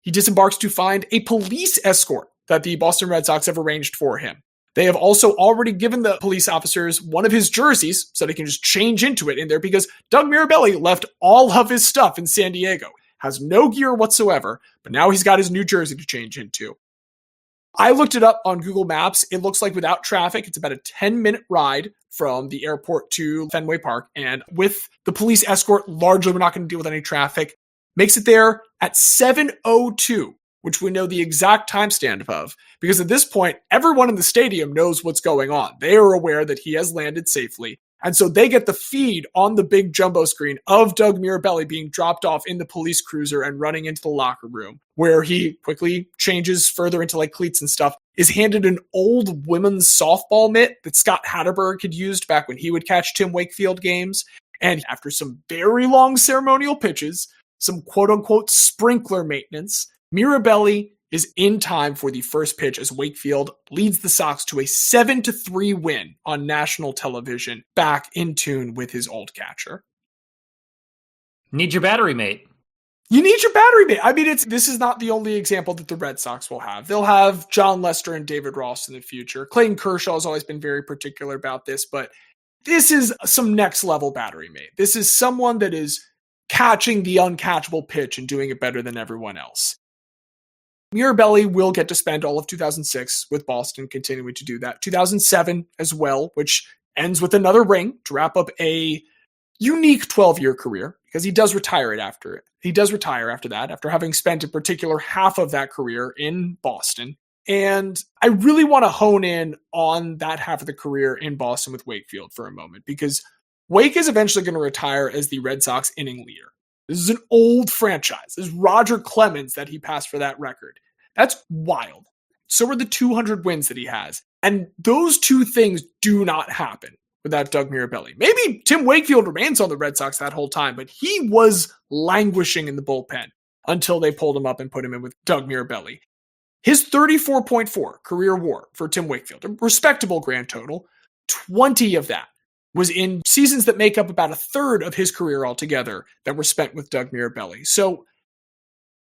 He disembarks to find a police escort that the Boston Red Sox have arranged for him. They have also already given the police officers one of his jerseys so they can just change into it in there because Doug Mirabelli left all of his stuff in San Diego. Has no gear whatsoever, but now he's got his new jersey to change into. I looked it up on Google Maps. It looks like without traffic, it's about a 10-minute ride from the airport to Fenway Park. And with the police escort, largely we're not going to deal with any traffic. Makes it there at 7:02. Which we know the exact timestamp of, because at this point, everyone in the stadium knows what's going on. They are aware that he has landed safely. And so they get the feed on the big jumbo screen of Doug Mirabelli being dropped off in the police cruiser and running into the locker room, where he quickly changes further into like cleats and stuff, is handed an old women's softball mitt that Scott Hatterberg had used back when he would catch Tim Wakefield games. And after some very long ceremonial pitches, some quote unquote sprinkler maintenance, Mirabelli is in time for the first pitch as Wakefield leads the Sox to a 7-3 win on national television, back in tune with his old catcher. Need your battery mate. You need your battery mate. I mean, this is not the only example that the Red Sox will have. They'll have John Lester and David Ross in the future. Clayton Kershaw has always been very particular about this, but this is some next level battery mate. This is someone that is catching the uncatchable pitch and doing it better than everyone else. Mirabelli will get to spend all of 2006 with Boston, continuing to do that. 2007 as well, which ends with another ring to wrap up a unique 12-year career, because he does retire after it. He does retire after that, after having spent in particular half of that career in Boston. And I really want to hone in on that half of the career in Boston with Wakefield for a moment, because Wake is eventually going to retire as the Red Sox inning leader. This is an old franchise. This is Roger Clemens that he passed for that record. That's wild. So are the 200 wins that he has. And those two things do not happen without Doug Mirabelli. Maybe Tim Wakefield remains on the Red Sox that whole time, but he was languishing in the bullpen until they pulled him up and put him in with Doug Mirabelli. His 34.4 career WAR for Tim Wakefield, a respectable grand total, 20 of that was in seasons that make up about a third of his career altogether that were spent with Doug Mirabelli. So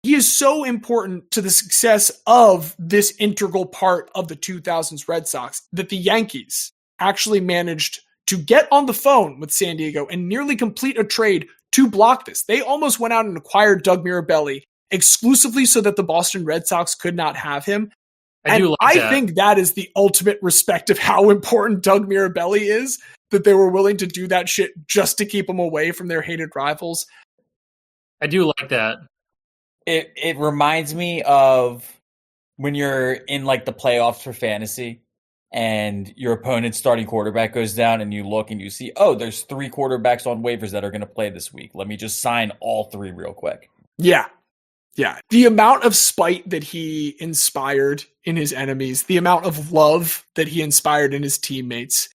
he is so important to the success of this integral part of the 2000s Red Sox that the Yankees actually managed to get on the phone with San Diego and nearly complete a trade to block this. They almost went out and acquired Doug Mirabelli exclusively so that the Boston Red Sox could not have him. I think that is the ultimate respect of how important Doug Mirabelli is, that they were willing to do that shit just to keep him away from their hated rivals. I do like that. It reminds me of when you're in like the playoffs for fantasy and your opponent's starting quarterback goes down and you look and you see, oh, there's 3 quarterbacks on waivers that are going to play this week. Let me just sign all 3 real quick. Yeah. Yeah. The amount of spite that he inspired in his enemies, the amount of love that he inspired in his teammates.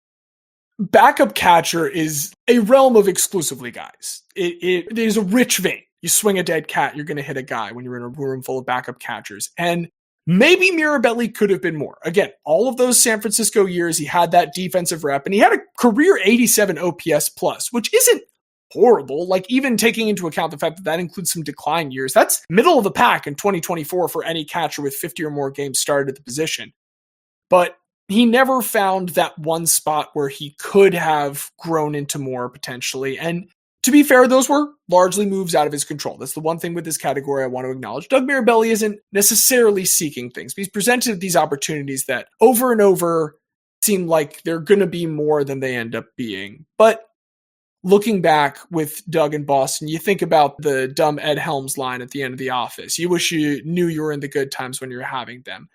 Backup catcher is a realm of exclusively guys. It is a rich vein. You swing a dead cat, you're going to hit a guy when you're in a room full of backup catchers. And maybe Mirabelli could have been more. Again, all of those San Francisco years, he had that defensive rep, and he had a career 87 OPS plus, which isn't horrible. Like, even taking into account the fact that that includes some decline years, that's middle of the pack in 2024 for any catcher with 50 or more games started at the position. But he never found that one spot where he could have grown into more potentially. And to be fair, those were largely moves out of his control. That's the one thing with this category I want to acknowledge. Doug Mirabelli isn't necessarily seeking things. He's presented these opportunities that over and over seem like they're going to be more than they end up being. But looking back with Doug in Boston, you think about the dumb Ed Helms line at the end of The Office. You wish you knew you were in the good times when you were having them.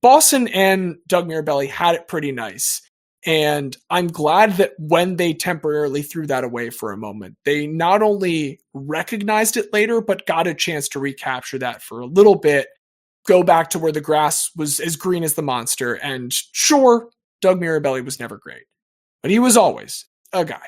Boston and Doug Mirabelli had it pretty nice. And I'm glad that when they temporarily threw that away for a moment, they not only recognized it later, but got a chance to recapture that for a little bit, go back to where the grass was as green as the monster. And sure, Doug Mirabelli was never great, but he was always a guy.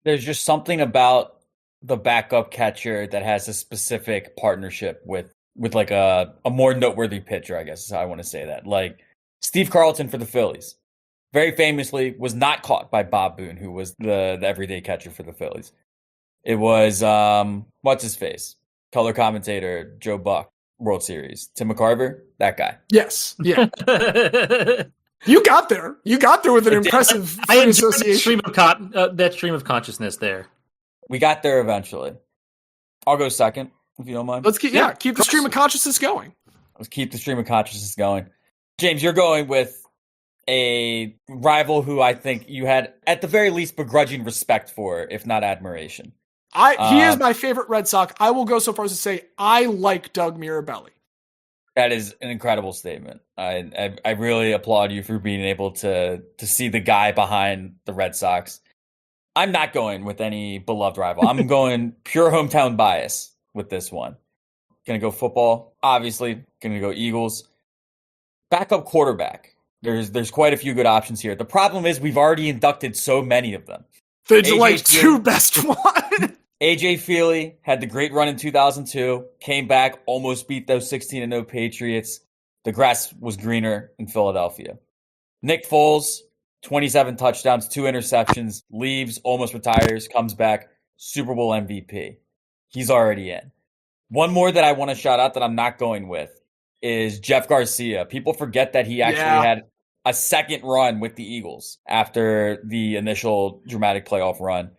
There's just something about the backup catcher that has a specific partnership with like a more noteworthy pitcher, I guess is how I want to say that. Like Steve Carlton for the Phillies very famously was not caught by Bob Boone, who was the everyday catcher for the Phillies. It was, what's his face? Color commentator Joe Buck. World Series. Tim McCarver, that guy. Yes. Yeah. You got there. You got there with an impressive I enjoyed association. that stream of consciousness there. We got there eventually. I'll go second, if you don't mind. Let's keep the stream of consciousness going. Let's keep the stream of consciousness going. James, you're going with a rival who I think you had, at the very least, begrudging respect for, if not admiration. He is my favorite Red Sox. I will go so far as to say I like Doug Mirabelli. That is an incredible statement. I really applaud you for being able to see the guy behind the Red Sox. I'm not going with any beloved rival. I'm going pure hometown bias with this one. Gonna go football, obviously. Gonna go Eagles. Backup quarterback. There's quite a few good options here. The problem is we've already inducted so many of them. The two best ones. AJ Feely had the great run in 2002, came back, almost beat those 16-0 Patriots. The grass was greener in Philadelphia. Nick Foles, 27 touchdowns, 2 interceptions, leaves, almost retires, comes back, Super Bowl MVP. He's already in. One more that I want to shout out that I'm not going with is Jeff Garcia. People forget that he actually had a second run with the Eagles after the initial dramatic playoff run.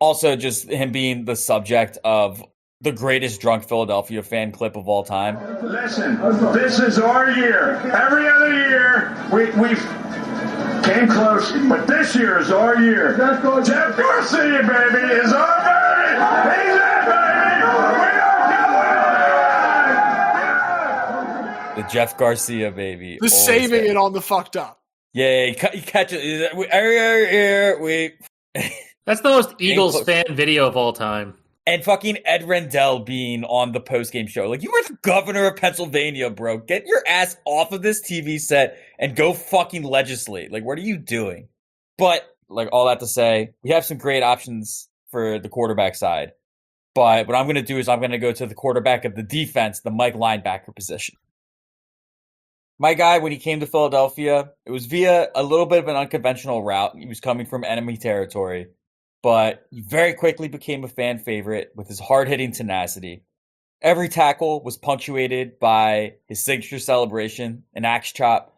Also, just him being the subject of the greatest drunk Philadelphia fan clip of all time. Listen, this is our year. Every other year, we've came close, but this year is our year. Jeff Garcia, baby, is our baby. He's it, baby. We are The Jeff Garcia, baby. The saving it on the fucked up. Yeah, he catches it. That's the most Eagles fan video of all time. And fucking Ed Rendell being on the postgame show. Like, you were the governor of Pennsylvania, bro. Get your ass off of this TV set and go fucking legislate. Like, what are you doing? But, like, all that to say, we have some great options for the quarterback side. But what I'm going to do is I'm going to go to the quarterback of the defense, the Mike linebacker position. My guy, when he came to Philadelphia, it was via a little bit of an unconventional route. He was coming from enemy territory. But he very quickly became a fan favorite with his hard-hitting tenacity. Every tackle was punctuated by his signature celebration, an axe chop.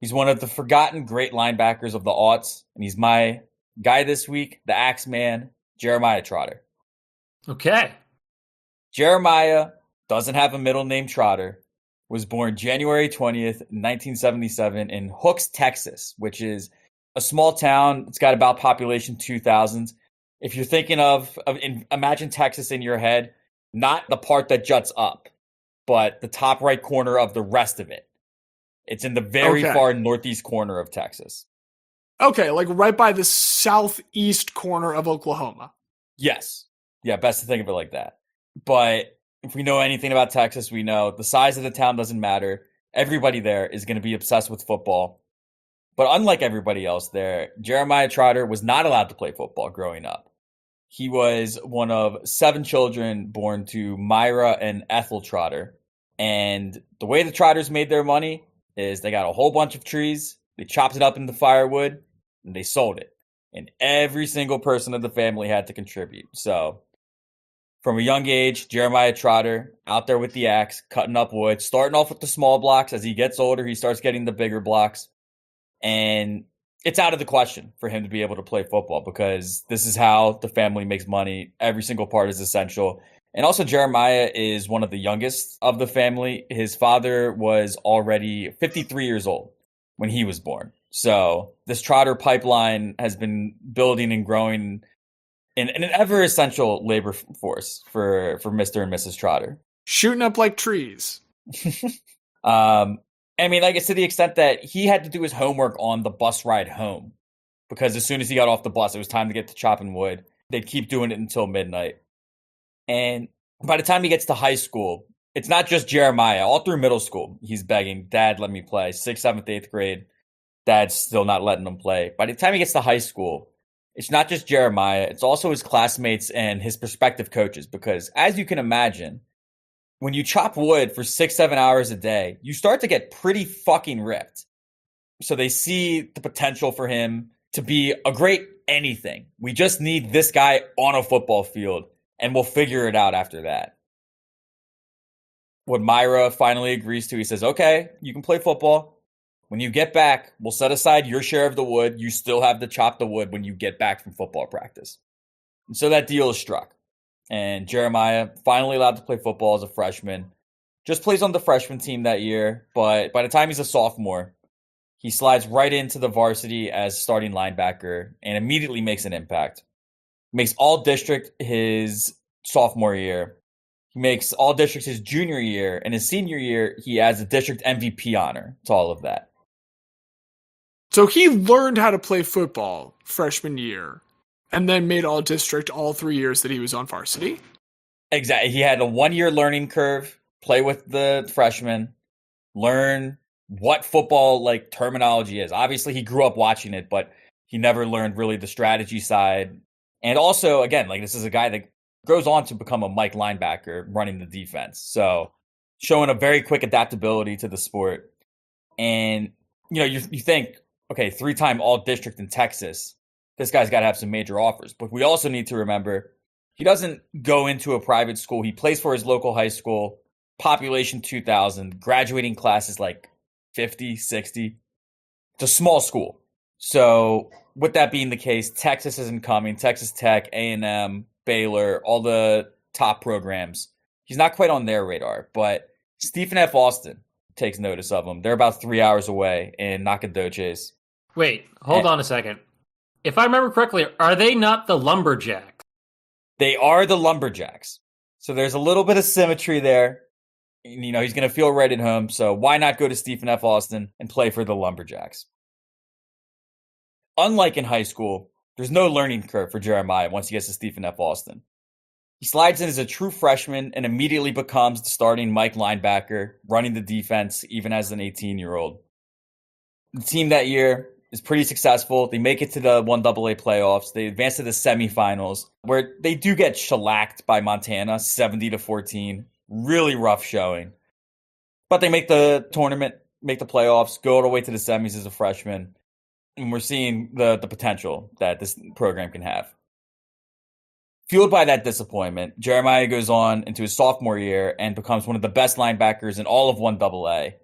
He's one of the forgotten great linebackers of the aughts, and he's my guy this week, the Axe Man, Jeremiah Trotter. Okay. Jeremiah doesn't have a middle name Trotter, was born January 20th, 1977 in Hooks, Texas, which is a small town. It's got about population 2,000. If you're thinking imagine Texas in your head, not the part that juts up, but the top right corner of the rest of it. It's in the very far northeast corner of Texas. Okay, like right by the southeast corner of Oklahoma. Yes. Yeah, best to think of it like that. But if we know anything about Texas, we know the size of the town doesn't matter. Everybody there is going to be obsessed with football. But unlike everybody else there, Jeremiah Trotter was not allowed to play football growing up. He was one of 7 children born to Myra and Ethel Trotter. And the way the Trotters made their money is they got a whole bunch of trees, they chopped it up into firewood, and they sold it. And every single person of the family had to contribute. So from a young age, Jeremiah Trotter out there with the axe, cutting up wood, starting off with the small blocks. As he gets older, he starts getting the bigger blocks. And it's out of the question for him to be able to play football because this is how the family makes money. Every single part is essential. And also Jeremiah is one of the youngest of the family. His father was already 53 years old when he was born. So this Trotter pipeline has been building and growing in an ever essential labor force for Mr. and Mrs. Trotter. Shooting up like trees. I mean, like, it's to the extent that he had to do his homework on the bus ride home because as soon as he got off the bus, it was time to get to chopping wood. They'd keep doing it until midnight. And by the time he gets to high school, it's not just Jeremiah. All through middle school, he's begging, Dad, let me play. 6th, 7th, 8th grade, Dad's still not letting him play. By the time he gets to high school, it's not just Jeremiah. It's also his classmates and his prospective coaches because, as you can imagine, when you chop wood for 6-7 hours a day, you start to get pretty fucking ripped. So they see the potential for him to be a great anything. We just need this guy on a football field, and we'll figure it out after that. what Myra finally agrees to. He says, okay, you can play football. When you get back, we'll set aside your share of the wood. You still have to chop the wood when you get back from football practice. And so that deal is struck. And Jeremiah, finally allowed to play football as a freshman, just plays on the freshman team that year. But by the time he's a sophomore, he slides right into the varsity as starting linebacker and immediately makes an impact. Makes all district his sophomore year. He makes all districts his junior year. And his senior year, he adds a district MVP honor to all of that. So he learned how to play football freshman year and then made all district all 3 years that he was on varsity. Exactly. He had a 1-year learning curve, play with the freshmen, learn what football like terminology is. Obviously, he grew up watching it, but he never learned really the strategy side. And also, again, like this is a guy that goes on to become a Mike linebacker running the defense. So showing a very quick adaptability to the sport. And, you think, okay, 3-time all-district in Texas, this guy's got to have some major offers. But we also need to remember, he doesn't go into a private school. He plays for his local high school, population 2,000, graduating class is like 50, 60. It's a small school. So with that being the case, Texas isn't coming. Texas Tech, A&M, Baylor, all the top programs. He's not quite on their radar, but Stephen F. Austin takes notice of him. They're about 3 hours away in Nacogdoches. Wait, hold on a second. If I remember correctly, are they not the Lumberjacks? They are the Lumberjacks. So there's a little bit of symmetry there. He's going to feel right at home. So why not go to Stephen F. Austin and play for the Lumberjacks? Unlike in high school, there's no learning curve for Jeremiah once he gets to Stephen F. Austin. He slides in as a true freshman and immediately becomes the starting Mike linebacker, running the defense even as an 18-year-old. The team that year is pretty successful. They make it to the 1AA playoffs. They advance to the semifinals, where they do get shellacked by Montana, 70-14. Really rough showing. But they make the tournament, make the playoffs, go all the way to the semis as a freshman. And we're seeing the potential that this program can have. Fueled by that disappointment, Jeremiah goes on into his sophomore year and becomes one of the best linebackers in all of 1AA.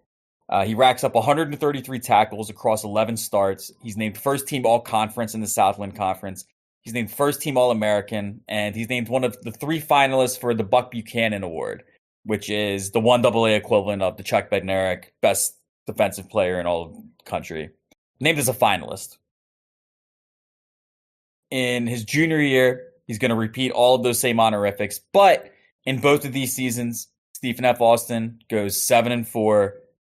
He racks up 133 tackles across 11 starts. He's named first team all-conference in the Southland Conference. He's named first team All-American, and he's named one of the 3 finalists for the Buck Buchanan Award, which is the 1AA equivalent of the Chuck Bednarik best defensive player in all of the country. Named as a finalist. In his junior year, he's going to repeat all of those same honorifics, but in both of these seasons, Stephen F. Austin goes 7-4,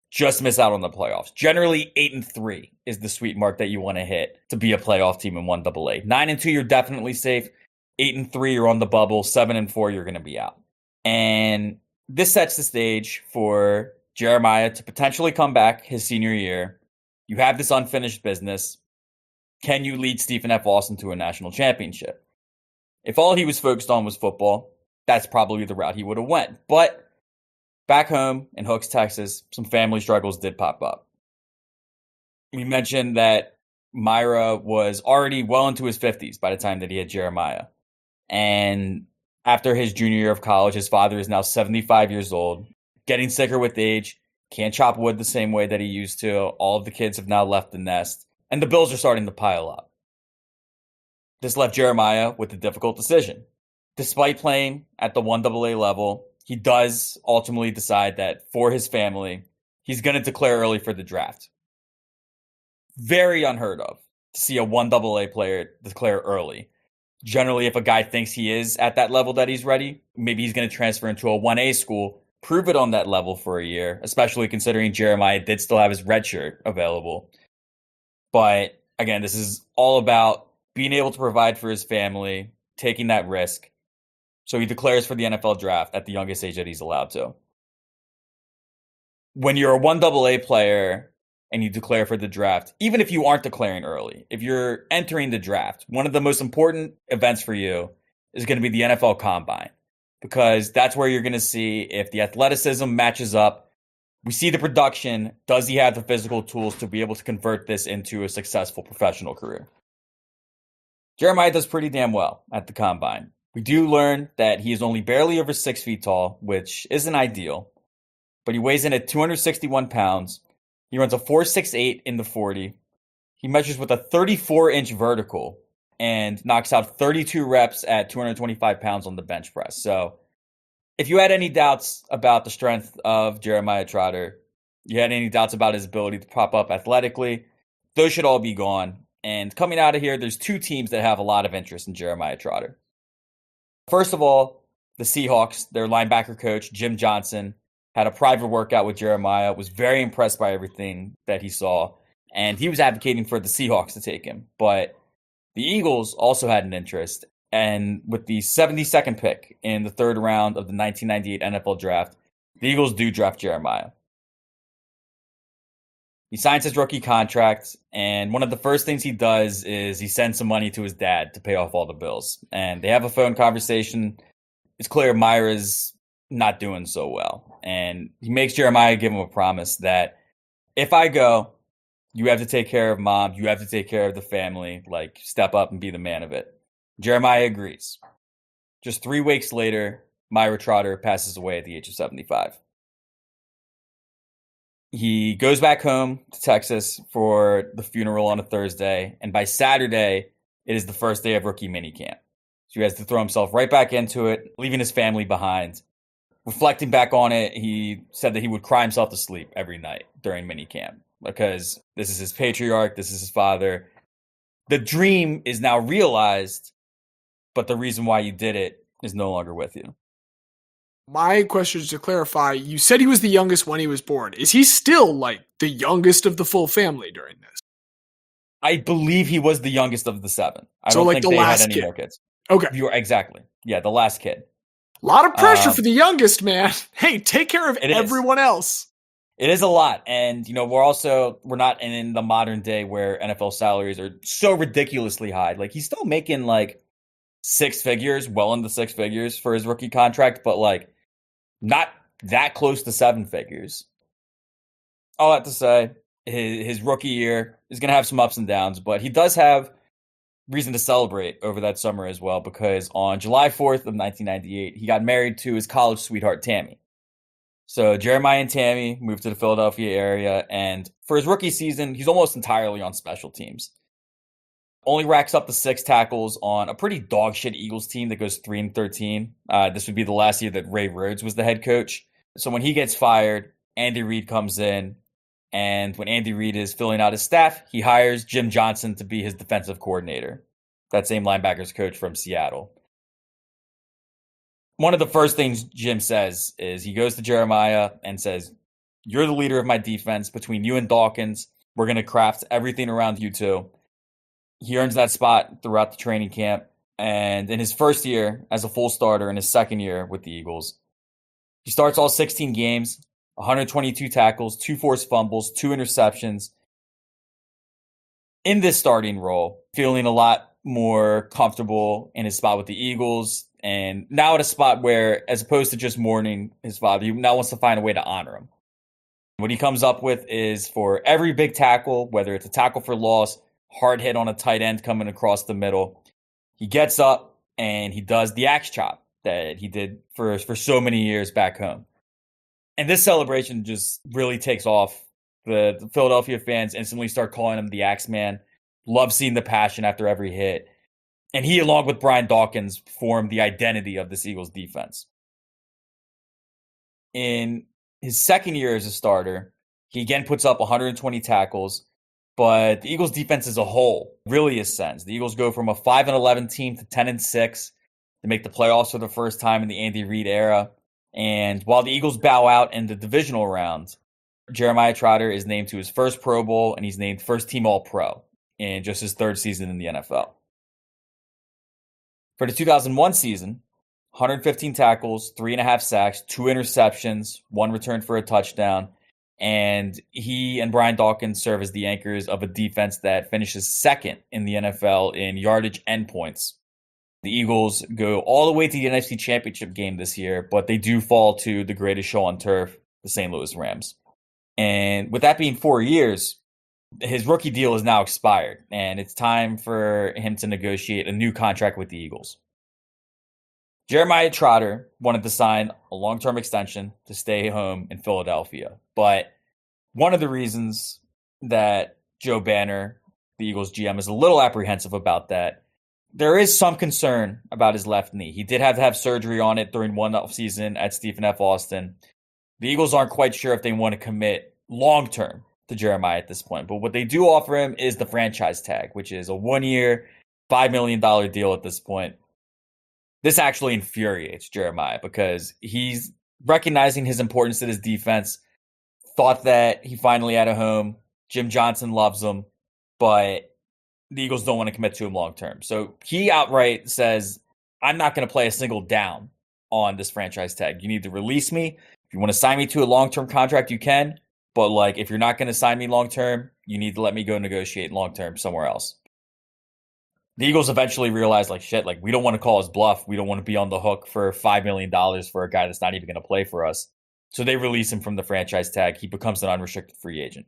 just miss out on the playoffs. Generally, 8-3 is the sweet mark that you want to hit to be a playoff team in 1AA. 9-2, you're definitely safe. 8-3, you're on the bubble. 7-4, you're going to be out. And this sets the stage for Jeremiah to potentially come back his senior year. You have this unfinished business. Can you lead Stephen F. Austin to a national championship? If all he was focused on was football, that's probably the route he would have went. But back home in Hooks, Texas, some family struggles did pop up. We mentioned that Myra was already well into his 50s by the time that he had Jeremiah. And after his junior year of college, his father is now 75 years old, getting sicker with age. Can't chop wood the same way that he used to. All of the kids have now left the nest. And the bills are starting to pile up. This left Jeremiah with a difficult decision. Despite playing at the 1AA level, he does ultimately decide that for his family, he's going to declare early for the draft. Very unheard of to see a 1AA player declare early. Generally, if a guy thinks he is at that level that he's ready, maybe he's going to transfer into a 1A school, prove it on that level for a year, especially considering Jeremiah did still have his red shirt available. But again, this is all about being able to provide for his family, taking that risk. So he declares for the NFL draft at the youngest age that he's allowed to. When you're a 1AA player and you declare for the draft, even if you aren't declaring early, if you're entering the draft, one of the most important events for you is going to be the NFL Combine. Because that's where you're going to see if the athleticism matches up. We see the production. Does he have the physical tools to be able to convert this into a successful professional career? Jeremiah does pretty damn well at the Combine. We do learn that he is only barely over 6 feet tall, which isn't ideal. but he weighs in at 261 pounds. He runs a 4.68 in the 40. He measures with a 34-inch vertical and knocks out 32 reps at 225 pounds on the bench press. So if you had any doubts about the strength of Jeremiah Trotter, you had any doubts about his ability to pop up athletically, those should all be gone. And coming out of here, there's two teams that have a lot of interest in Jeremiah Trotter. First of all, the Seahawks, their linebacker coach, Jim Johnson, had a private workout with Jeremiah, was very impressed by everything that he saw, and he was advocating for the Seahawks to take him. But the Eagles also had an interest, and with the 72nd pick in the third round of the 1998 NFL Draft, the Eagles do draft Jeremiah. He signs his rookie contract, and one of the first things he does is he sends some money to his dad to pay off all the bills. And they have a phone conversation. It's clear Myra's not doing so well. And he makes Jeremiah give him a promise that if I go, you have to take care of mom, you have to take care of the family, like step up and be the man of it. Jeremiah agrees. Just 3 weeks later, Myra Trotter passes away at the age of 75. He goes back home to Texas for the funeral on a Thursday, and by Saturday, it is the first day of rookie minicamp. So he has to throw himself right back into it, leaving his family behind. Reflecting back on it, he said that he would cry himself to sleep every night during minicamp because this is his patriarch, this is his father. The dream is now realized, but the reason why you did it is no longer with you. My question is to clarify, you said he was the youngest when he was born. Is he still, like, the youngest of the full family during this? I believe he was the youngest of the 7. I So, don't like, think the they last had any kid. more kids. Okay. Exactly. Yeah, the last kid. A lot of pressure for the youngest, man. Hey, take care of everyone else. It is a lot. And, we're not in the modern day where NFL salaries are so ridiculously high. Like, he's still making, like, 6 figures, well into 6 figures for his rookie contract, but, like, not that close to 7 figures. All that to say, his rookie year is going to have some ups and downs, but he does have reason to celebrate over that summer as well, because on July 4th of 1998, he got married to his college sweetheart, Tammy. So Jeremiah and Tammy moved to the Philadelphia area, and for his rookie season, he's almost entirely on special teams. Only racks up the 6 tackles on a pretty dog shit Eagles team that goes 3-13. This would be the last year that Ray Rhodes was the head coach. So when he gets fired, Andy Reid comes in, and when Andy Reid is filling out his staff, he hires Jim Johnson to be his defensive coordinator. That same linebackers coach from Seattle. One of the first things Jim says is he goes to Jeremiah and says, "You're the leader of my defense. Between you and Dawkins, we're going to craft everything around you two." He earns that spot throughout the training camp. And in his first year as a full starter, in his second year with the Eagles, he starts all 16 games, 122 tackles, 2 forced fumbles, 2 interceptions. In this starting role, feeling a lot more comfortable in his spot with the Eagles, and now at a spot where, as opposed to just mourning his father, he now wants to find a way to honor him. What he comes up with is for every big tackle, whether it's a tackle for loss, hard hit on a tight end coming across the middle, he gets up and he does the axe chop that he did for so many years back home. And this celebration just really takes off. The Philadelphia fans instantly start calling him the Axe Man. Love seeing the passion after every hit. And he, along with Brian Dawkins, formed the identity of this Eagles defense. In his second year as a starter, he again puts up 120 tackles, but the Eagles defense as a whole really ascends. The Eagles go from a 5-11 team to 10-6 to make the playoffs for the first time in the Andy Reid era. And while the Eagles bow out in the divisional round, Jeremiah Trotter is named to his first Pro Bowl, and he's named first team All-Pro in just his third season in the NFL. For the 2001 season, 115 tackles, 3.5 sacks, 2 interceptions, 1 return for a touchdown. And he and Brian Dawkins serve as the anchors of a defense that finishes second in the NFL in yardage and points. The Eagles go all the way to the NFC Championship game this year, but they do fall to the greatest show on turf, the St. Louis Rams. And with that being 4 years, his rookie deal is now expired, and it's time for him to negotiate a new contract with the Eagles. Jeremiah Trotter wanted to sign a long-term extension to stay home in Philadelphia. But one of the reasons that Joe Banner, the Eagles GM, is a little apprehensive about that, there is some concern about his left knee. He did have to have surgery on it during one offseason at Stephen F. Austin. The Eagles aren't quite sure if they want to commit long-term to Jeremiah at this point. But what they do offer him is the franchise tag, which is a 1-year, $5 million deal at this point. This actually infuriates Jeremiah because he's recognizing his importance to this defense, thought that he finally had a home. Jim Johnson loves him, but the Eagles don't want to commit to him long-term. So he outright says, I'm not going to play a single down on this franchise tag. You need to release me. If you want to sign me to a long-term contract, you can. But if you're not going to sign me long-term, you need to let me go negotiate long-term somewhere else. The Eagles eventually realized, we don't want to call his bluff. We don't want to be on the hook for $5 million for a guy that's not even going to play for us. So they release him from the franchise tag. He becomes an unrestricted free agent.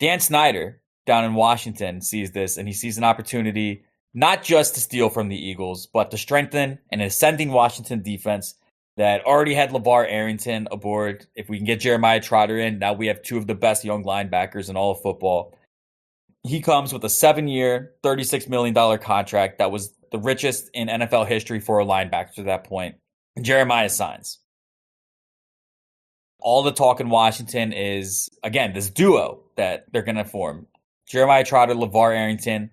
Dan Snyder down in Washington sees this, and he sees an opportunity not just to steal from the Eagles, but to strengthen an ascending Washington defense that already had LeVar Arrington aboard. If we can get Jeremiah Trotter in, now we have two of the best young linebackers in all of football. He comes with a 7-year, $36 million contract that was the richest in NFL history for a linebacker to that point. Jeremiah signs. All the talk in Washington is, again, this duo that they're going to form. Jeremiah Trotter, LeVar Arrington,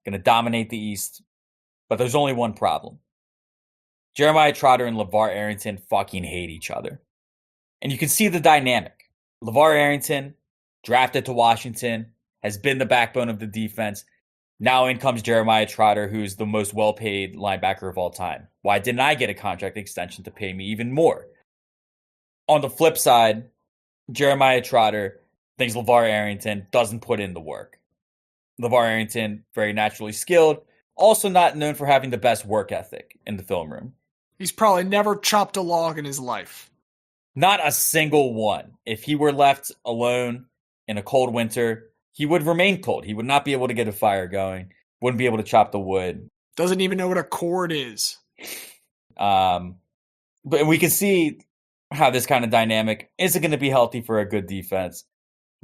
going to dominate the East. But there's only one problem. Jeremiah Trotter and LeVar Arrington fucking hate each other. And you can see the dynamic. LeVar Arrington, drafted to Washington, has been the backbone of the defense. Now in comes Jeremiah Trotter, who's the most well-paid linebacker of all time. Why didn't I get a contract extension to pay me even more? On the flip side, Jeremiah Trotter thinks LeVar Arrington doesn't put in the work. LeVar Arrington, very naturally skilled, also not known for having the best work ethic in the film room. He's probably never chopped a log in his life. Not a single one. If he were left alone in a cold winter, he would remain cold. He would not be able to get a fire going. Wouldn't be able to chop the wood. Doesn't even know what a cord is. But we can see how this kind of dynamic isn't going to be healthy for a good defense.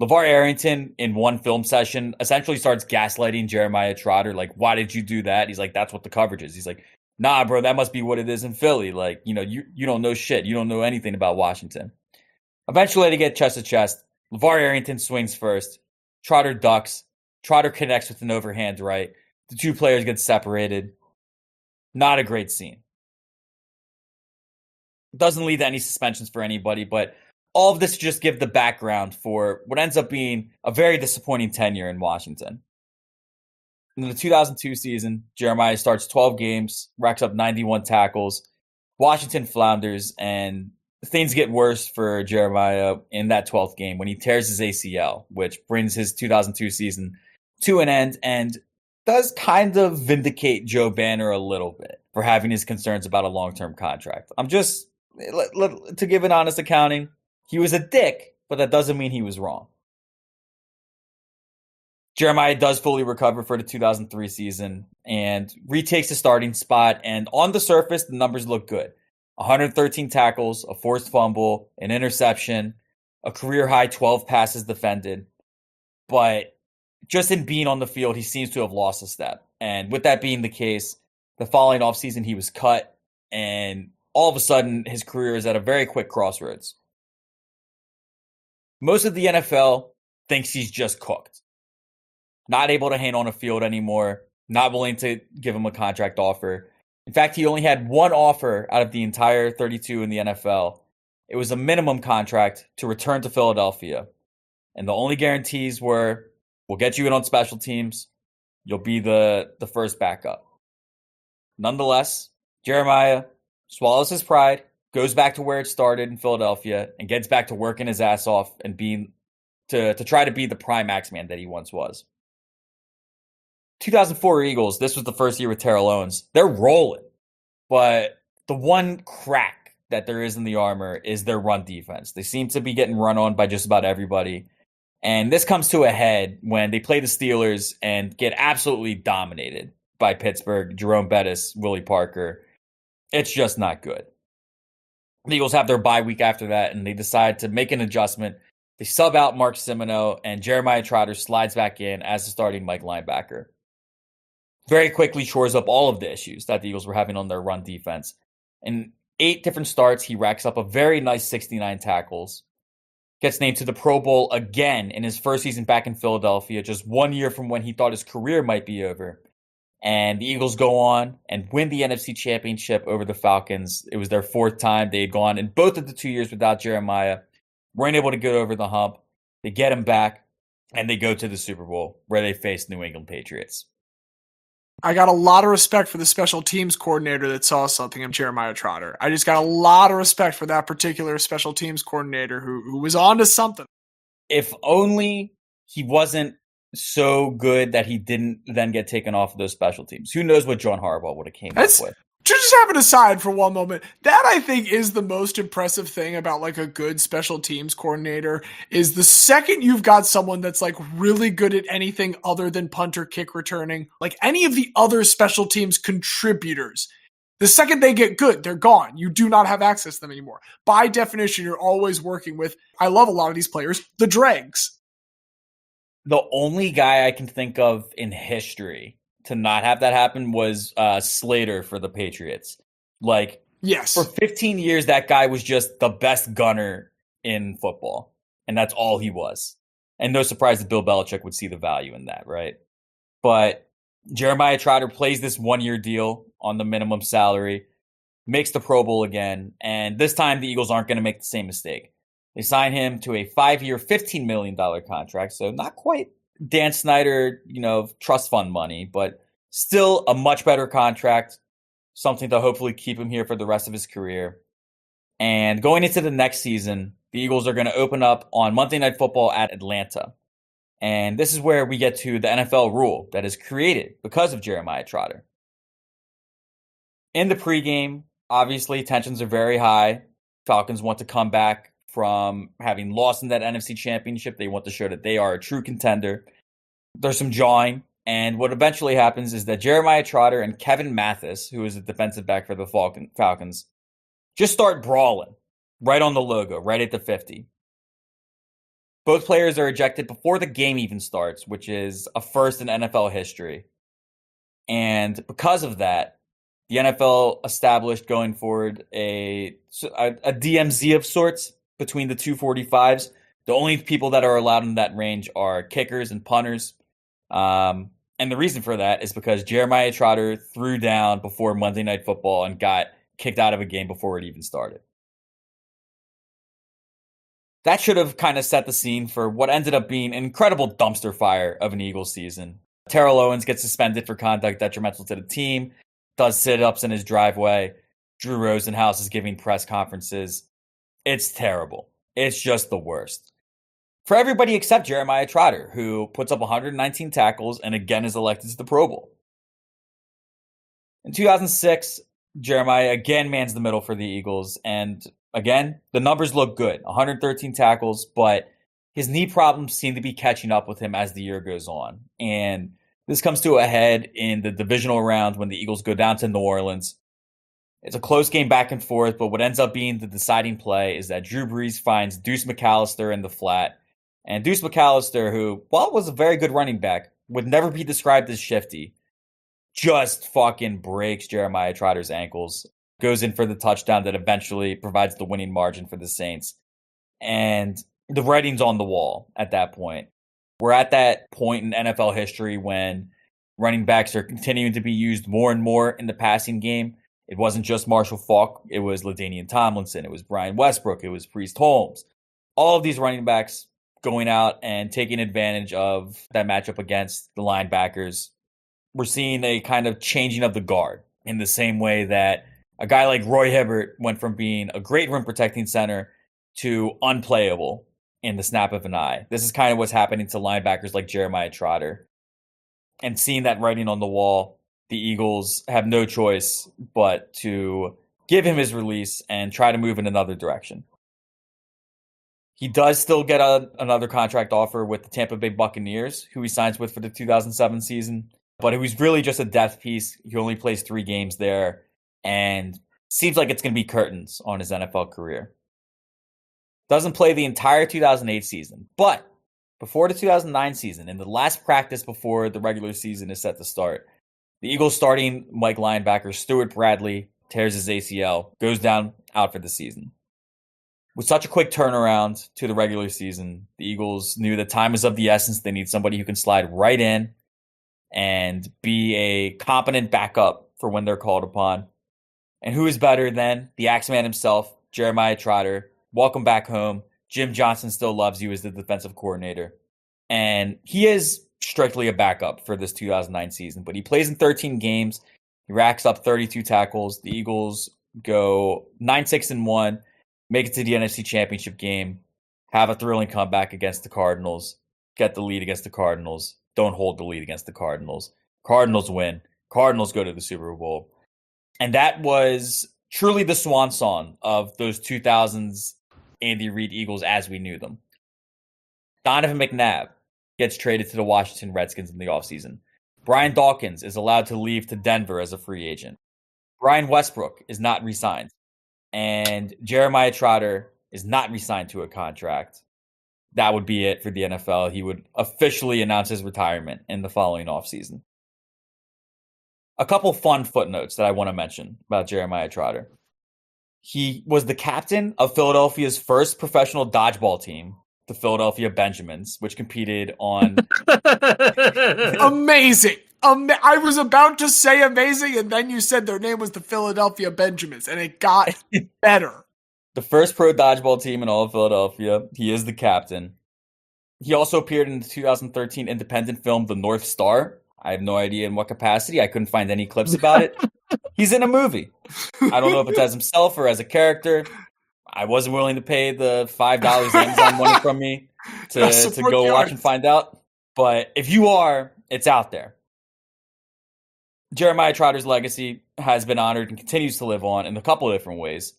LeVar Arrington, in one film session, essentially starts gaslighting Jeremiah Trotter. Why did you do that? He's like, that's what the coverage is. He's like, nah, bro, that must be what it is in Philly. You don't know shit. You don't know anything about Washington. Eventually, they get chest to chest. LeVar Arrington swings first. Trotter ducks. Trotter connects with an overhand right. The two players get separated. Not a great scene. Doesn't lead to any suspensions for anybody, but all of this to just give the background for what ends up being a very disappointing tenure in Washington. In the 2002 season, Jeremiah starts 12 games, racks up 91 tackles. Washington flounders, and things get worse for Jeremiah in that 12th game when he tears his ACL, which brings his 2002 season to an end and does kind of vindicate Joe Banner a little bit for having his concerns about a long-term contract. I'm just, to give an honest accounting, he was a dick, but that doesn't mean he was wrong. Jeremiah does fully recover for the 2003 season and retakes the starting spot. And on the surface, the numbers look good. 113 tackles, a forced fumble, an interception, a career-high 12 passes defended. But just in being on the field, he seems to have lost a step. And with that being the case, the following offseason, he was cut. And all of a sudden, his career is at a very quick crossroads. Most of the NFL thinks he's just cooked. Not able to hang on a field anymore. Not willing to give him a contract offer. In fact, he only had one offer out of the entire 32 in the NFL. It was a minimum contract to return to Philadelphia. And the only guarantees were, we'll get you in on special teams. You'll be the first backup. Nonetheless, Jeremiah swallows his pride, goes back to where it started in Philadelphia, and gets back to working his ass off and being to try to be the prime Axeman that he once was. 2004 Eagles, this was the first year with Terrell Owens. They're rolling. But the one crack that there is in the armor is their run defense. They seem to be getting run on by just about everybody. And this comes to a head when they play the Steelers and get absolutely dominated by Pittsburgh, Jerome Bettis, Willie Parker. It's just not good. The Eagles have their bye week after that, and they decide to make an adjustment. They sub out Mark Simoneau, and Jeremiah Trotter slides back in as the starting Mike linebacker. Very quickly shores up all of the issues that the Eagles were having on their run defense. In 8 different starts, he racks up a very nice 69 tackles. Gets named to the Pro Bowl again in his first season back in Philadelphia, just 1 year from when he thought his career might be over. And the Eagles go on and win the NFC Championship over the Falcons. It was their 4th time. They had gone in both of the 2 years without Jeremiah. Weren't able to get over the hump. They get him back, and they go to the Super Bowl, where they face New England Patriots. I got a lot of respect for the special teams coordinator that saw something in Jeremiah Trotter. I just got a lot of respect for that particular special teams coordinator who was on to something. If only he wasn't so good that he didn't then get taken off of those special teams. Who knows what John Harbaugh would have came up with. Just have it aside for one moment. That, I think, is the most impressive thing about like a good special teams coordinator is the second you've got someone that's like really good at anything other than punter kick returning, like any of the other special teams contributors, the second they get good, they're gone. You do not have access to them anymore. By definition, you're always working with, I love a lot of these players, the dregs. The only guy I can think of in history to not have that happen was Slater for the Patriots. Like, yes, for 15 years, that guy was just the best gunner in football. And that's all he was. And no surprise that Bill Belichick would see the value in that, right? But Jeremiah Trotter plays this 1-year deal on the minimum salary, makes the Pro Bowl again. And this time, the Eagles aren't going to make the same mistake. They sign him to a 5-year, $15 million contract. So not quite Dan Snyder, trust fund money, but still a much better contract, something to hopefully keep him here for the rest of his career. And going into the next season, the Eagles are going to open up on Monday Night Football at Atlanta. And this is where we get to the NFL rule that is created because of Jeremiah Trotter. In the pregame, obviously tensions are very high. Falcons want to come back from having lost in that NFC Championship. They want to show that they are a true contender. There's some jawing, and what eventually happens is that Jeremiah Trotter and Kevin Mathis, who is a defensive back for the Falcons, just start brawling right on the logo, right at the 50. Both players are ejected before the game even starts, which is a first in NFL history. And because of that, the NFL established going forward a DMZ of sorts between the 245s. The only people that are allowed in that range are kickers and punters. And the reason for that is because Jeremiah Trotter threw down before Monday Night Football and got kicked out of a game before it even started. That should have kind of set the scene for what ended up being an incredible dumpster fire of an Eagles season. Terrell Owens gets suspended for conduct detrimental to the team, does sit-ups in his driveway. Drew Rosenhaus is giving press conferences. It's terrible. It's just the worst. For everybody except Jeremiah Trotter, who puts up 119 tackles and again is elected to the Pro Bowl. In 2006, Jeremiah again mans the middle for the Eagles, and again, the numbers look good. 113 tackles, but his knee problems seem to be catching up with him as the year goes on. And this comes to a head in the divisional round when the Eagles go down to New Orleans. It's a close game back and forth, but what ends up being the deciding play is that Drew Brees finds Deuce McAllister in the flat. And Deuce McAllister, who, while was a very good running back, would never be described as shifty, just fucking breaks Jeremiah Trotter's ankles, goes in for the touchdown that eventually provides the winning margin for the Saints. And the writing's on the wall at that point. We're at that point in NFL history when running backs are continuing to be used more and more in the passing game. It wasn't just Marshall Faulk. It was LaDainian Tomlinson. It was Brian Westbrook. It was Priest Holmes. All of these running backs going out and taking advantage of that matchup against the linebackers. We're seeing a kind of changing of the guard in the same way that a guy like Roy Hibbert went from being a great rim protecting center to unplayable in the snap of an eye. This is kind of what's happening to linebackers like Jeremiah Trotter. And seeing that writing on the wall, the Eagles have no choice but to give him his release and try to move in another direction. He does still get another contract offer with the Tampa Bay Buccaneers, who he signs with for the 2007 season. but it was really just a depth piece. He only plays 3 games there, and seems like it's going to be curtains on his NFL career. Doesn't play the entire 2008 season, but before the 2009 season, in the last practice before the regular season is set to start, the Eagles starting Mike linebacker Stuart Bradley tears his ACL, goes down out for the season. With such a quick turnaround to the regular season, the Eagles knew that time is of the essence. They need somebody who can slide right in and be a competent backup for when they're called upon. And who is better than the Axeman himself, Jeremiah Trotter? Welcome back home. Jim Johnson still loves you as the defensive coordinator. And he is strictly a backup for this 2009 season, but he plays in 13 games. He racks up 32 tackles. The Eagles go 9-6-1, make it to the NFC Championship game, have a thrilling comeback against the Cardinals, get the lead against the Cardinals, don't hold the lead against the Cardinals. Cardinals win. Cardinals go to the Super Bowl. And that was truly the swan song of those 2000s Andy Reid Eagles as we knew them. Donovan McNabb gets traded to the Washington Redskins in the offseason. Brian Dawkins is allowed to leave to Denver as a free agent. Brian Westbrook is not re-signed. And Jeremiah Trotter is not re-signed to a contract. That would be it for the NFL. He would officially announce his retirement in the following offseason. A couple fun footnotes that I want to mention about Jeremiah Trotter. He was the captain of Philadelphia's first professional dodgeball team, the Philadelphia Benjamins, which competed on... Amazing. I was about to say amazing, and then you said their name was the Philadelphia Benjamins, and it got better. The first pro dodgeball team in all of Philadelphia. He is the captain. He also appeared in the 2013 independent film The North Star. I have no idea in what capacity. I couldn't find any clips about it. He's in a movie. I don't know if it's as himself or as a character. I wasn't willing to pay the $5 Amazon money from me to go watch and find out. But if you are, it's out there. Jeremiah Trotter's legacy has been honored and continues to live on in a couple of different ways.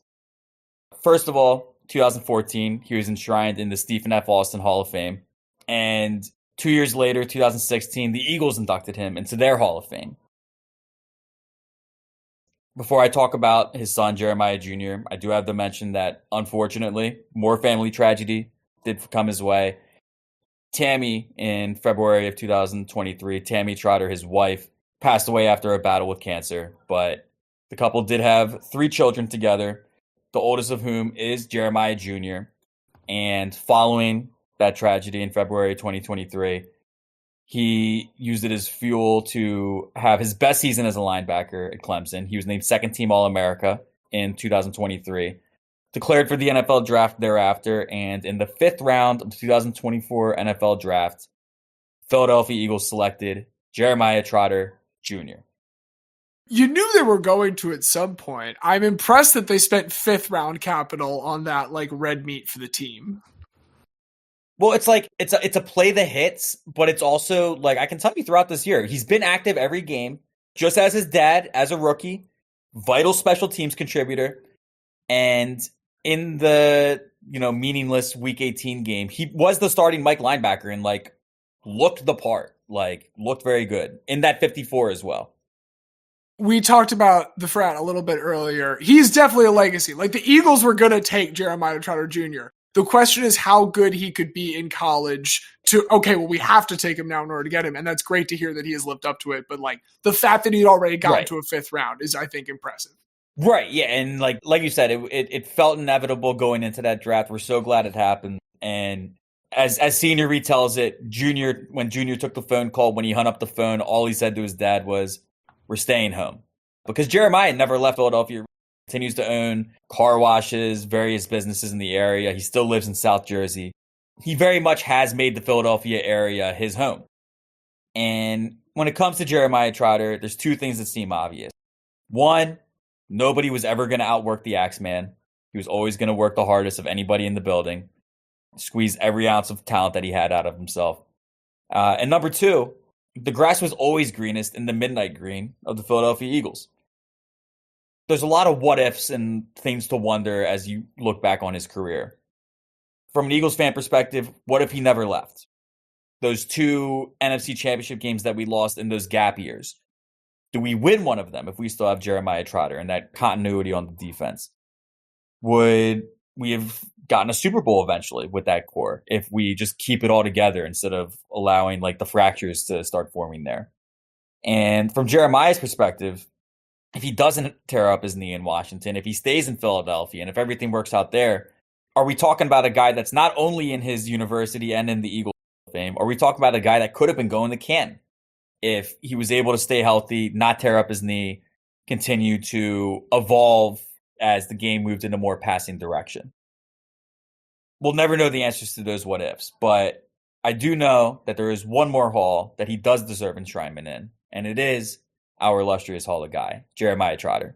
First of all, 2014, he was enshrined in the Stephen F. Austin Hall of Fame. And 2 years later, 2016, the Eagles inducted him into their Hall of Fame. Before I talk about his son, Jeremiah Jr., I do have to mention that, unfortunately, more family tragedy did come his way. Tammy, in February of 2023, Tammy Trotter, his wife, passed away after a battle with cancer. But the couple did have 3 children together, the oldest of whom is Jeremiah Jr. And following that tragedy in February 2023, he used it as fuel to have his best season as a linebacker at Clemson. He was named second team All-America in 2023, declared for the NFL draft thereafter, and in the 5th round of the 2024 NFL draft, Philadelphia Eagles selected Jeremiah Trotter Jr. You knew they were going to at some point. I'm impressed that they spent 5th round capital on that red meat for the team. Well, it's like it's a play the hits, but it's also I can tell you throughout this year, he's been active every game, just as his dad as a rookie, vital special teams contributor, and in the meaningless Week 18 game, he was the starting Mike linebacker and looked the part, looked very good in that 54 as well. We talked about the frat a little bit earlier. He's definitely a legacy. The Eagles were going to take Jeremiah Trotter Jr. The question is how good he could be in college we have to take him now in order to get him. And that's great to hear that he has lived up to it. But the fact that he'd already gotten to a 5th round is, I think, impressive. Right. Yeah. And like you said, it felt inevitable going into that draft. We're so glad it happened. And as Senior retells it, when Junior took the phone call, when he hung up the phone, all he said to his dad was, "We're staying home." Because Jeremiah never left Philadelphia. Continues to own car washes, various businesses in the area. He still lives in South Jersey. He very much has made the Philadelphia area his home. And when it comes to Jeremiah Trotter, there's 2 things that seem obvious. One, nobody was ever going to outwork the Axeman. He was always going to work the hardest of anybody in the building, squeeze every ounce of talent that he had out of himself. And number 2, the grass was always greenest in the midnight green of the Philadelphia Eagles. There's a lot of what-ifs and things to wonder as you look back on his career. From an Eagles fan perspective, what if he never left? those 2 NFC Championship games that we lost in those gap years, do we win one of them if we still have Jeremiah Trotter and that continuity on the defense? Would we have gotten a Super Bowl eventually with that core if we just keep it all together instead of allowing like the fractures to start forming there? And from Jeremiah's perspective, if he doesn't tear up his knee in Washington, if he stays in Philadelphia, and if everything works out there, are we talking about a guy that's not only in his university and in the Eagles Hall of Fame? Are we talking about a guy that could have been going to Canton if he was able to stay healthy, not tear up his knee, continue to evolve as the game moved in a more passing direction? We'll never know the answers to those what ifs, but I do know that there is one more hall that he does deserve enshrinement in, and it is our illustrious Hall of Guy, Jeremiah Trotter.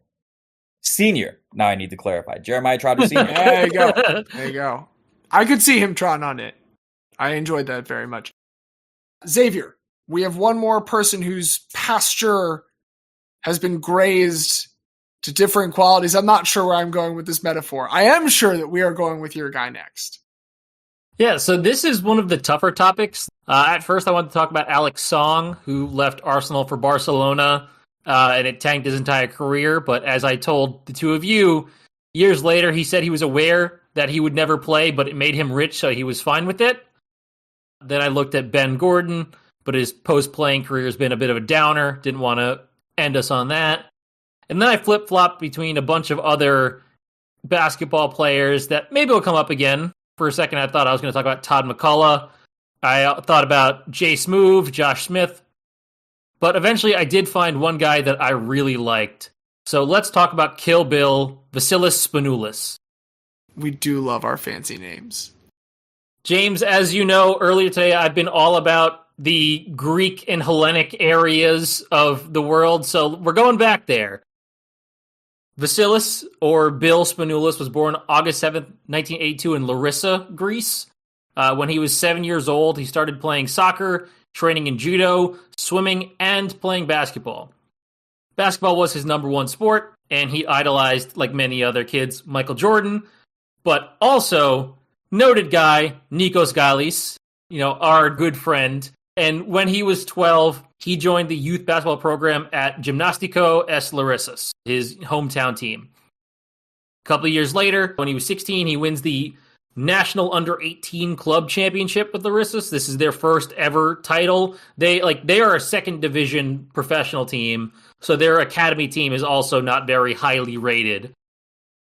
Senior. Now I need to clarify. Jeremiah Trotter Senior. There you go. There you go. I could see him trotting on it. I enjoyed that very much. Xavier, we have one more person whose pasture has been grazed to different qualities. I'm not sure where I'm going with this metaphor. I am sure that we are going with your guy next. Yeah, so this is one of the tougher topics. At first, I wanted to talk about Alex Song, who left Arsenal for Barcelona, and it tanked his entire career. But as I told the two of you, years later, he said he was aware that he would never play, but it made him rich, so he was fine with it. Then I looked at Ben Gordon, but his post-playing career has been a bit of a downer. Didn't want to end us on that. And then I flip-flopped between a bunch of other basketball players that maybe will come up again. For a second, I thought I was going to talk about Todd McCullough. I thought about Jay Smoove, Josh Smith. But eventually, I did find one guy that I really liked. So let's talk about Kill Bill, Vassilis Spanoulis. We do love our fancy names. James, as you know, earlier today, I've been all about the Greek and Hellenic areas of the world. So we're going back there. Vassilis, or Bill Spanoulis, was born August 7th, 1982 in Larissa, Greece. When he was 7 years old, he started playing soccer, training in judo, swimming, and playing basketball. Basketball was his number one sport, and he idolized, like many other kids, Michael Jordan, but also noted guy Nikos Galis, our good friend. And when he was 12, he joined the youth basketball program at Gymnastiko S. Larissas, his hometown team. A couple of years later, when he was 16, he wins the National Under-18 Club Championship with Larissas. This is their first ever title. They are a second division professional team, so their academy team is also not very highly rated.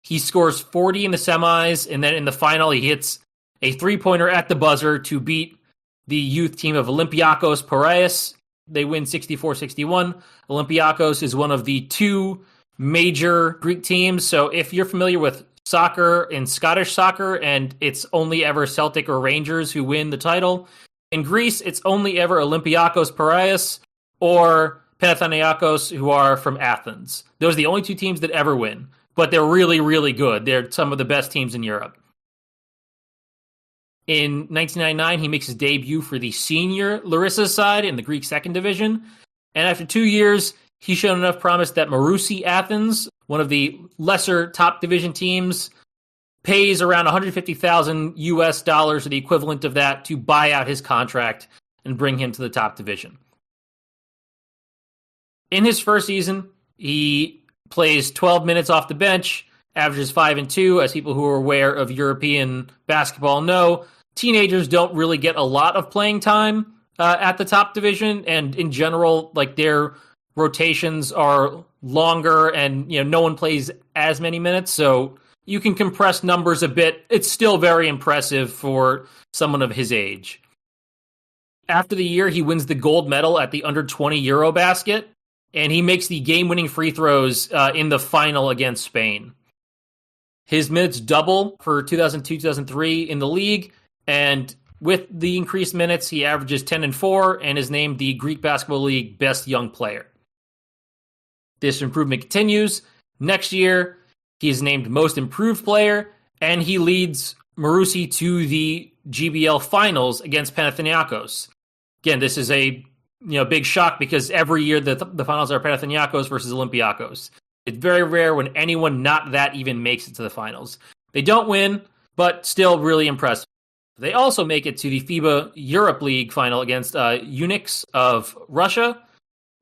He scores 40 in the semis, and then in the final, he hits a three-pointer at the buzzer to beat the youth team of Olympiakos Piraeus. They win 64-61. Olympiakos is one of the two major Greek teams. So if you're familiar with soccer and Scottish soccer, and it's only ever Celtic or Rangers who win the title, in Greece, it's only ever Olympiakos Piraeus or Panathinaikos, who are from Athens. Those are the only two teams that ever win. But they're really, really good. They're some of the best teams in Europe. In 1999, he makes his debut for the senior Larissa side in the Greek second division. And after 2 years, he's shown enough promise that Marousi Athens, one of the lesser top division teams, pays around $150,000 US dollars, or the equivalent of that, to buy out his contract and bring him to the top division. In his first season, he plays 12 minutes off the bench, averages 5 and 2. As people who are aware of European basketball know, teenagers don't really get a lot of playing time at the top division, and in general, their rotations are longer, and no one plays as many minutes, so you can compress numbers a bit. It's still very impressive for someone of his age. After the year, he wins the gold medal at the under-20 Eurobasket, and he makes the game-winning free throws in the final against Spain. His minutes double for 2002-2003 in the league, and with the increased minutes, he averages 10 and 4 and is named the Greek Basketball League Best Young Player. This improvement continues. Next year, he is named Most Improved Player, and he leads Marousi to the GBL Finals against Panathinaikos. Again, this is a big shock because every year the finals are Panathinaikos versus Olympiakos. It's very rare when anyone not that even makes it to the finals. They don't win, but still really impressive. They also make it to the FIBA Europe League final against Unix of Russia.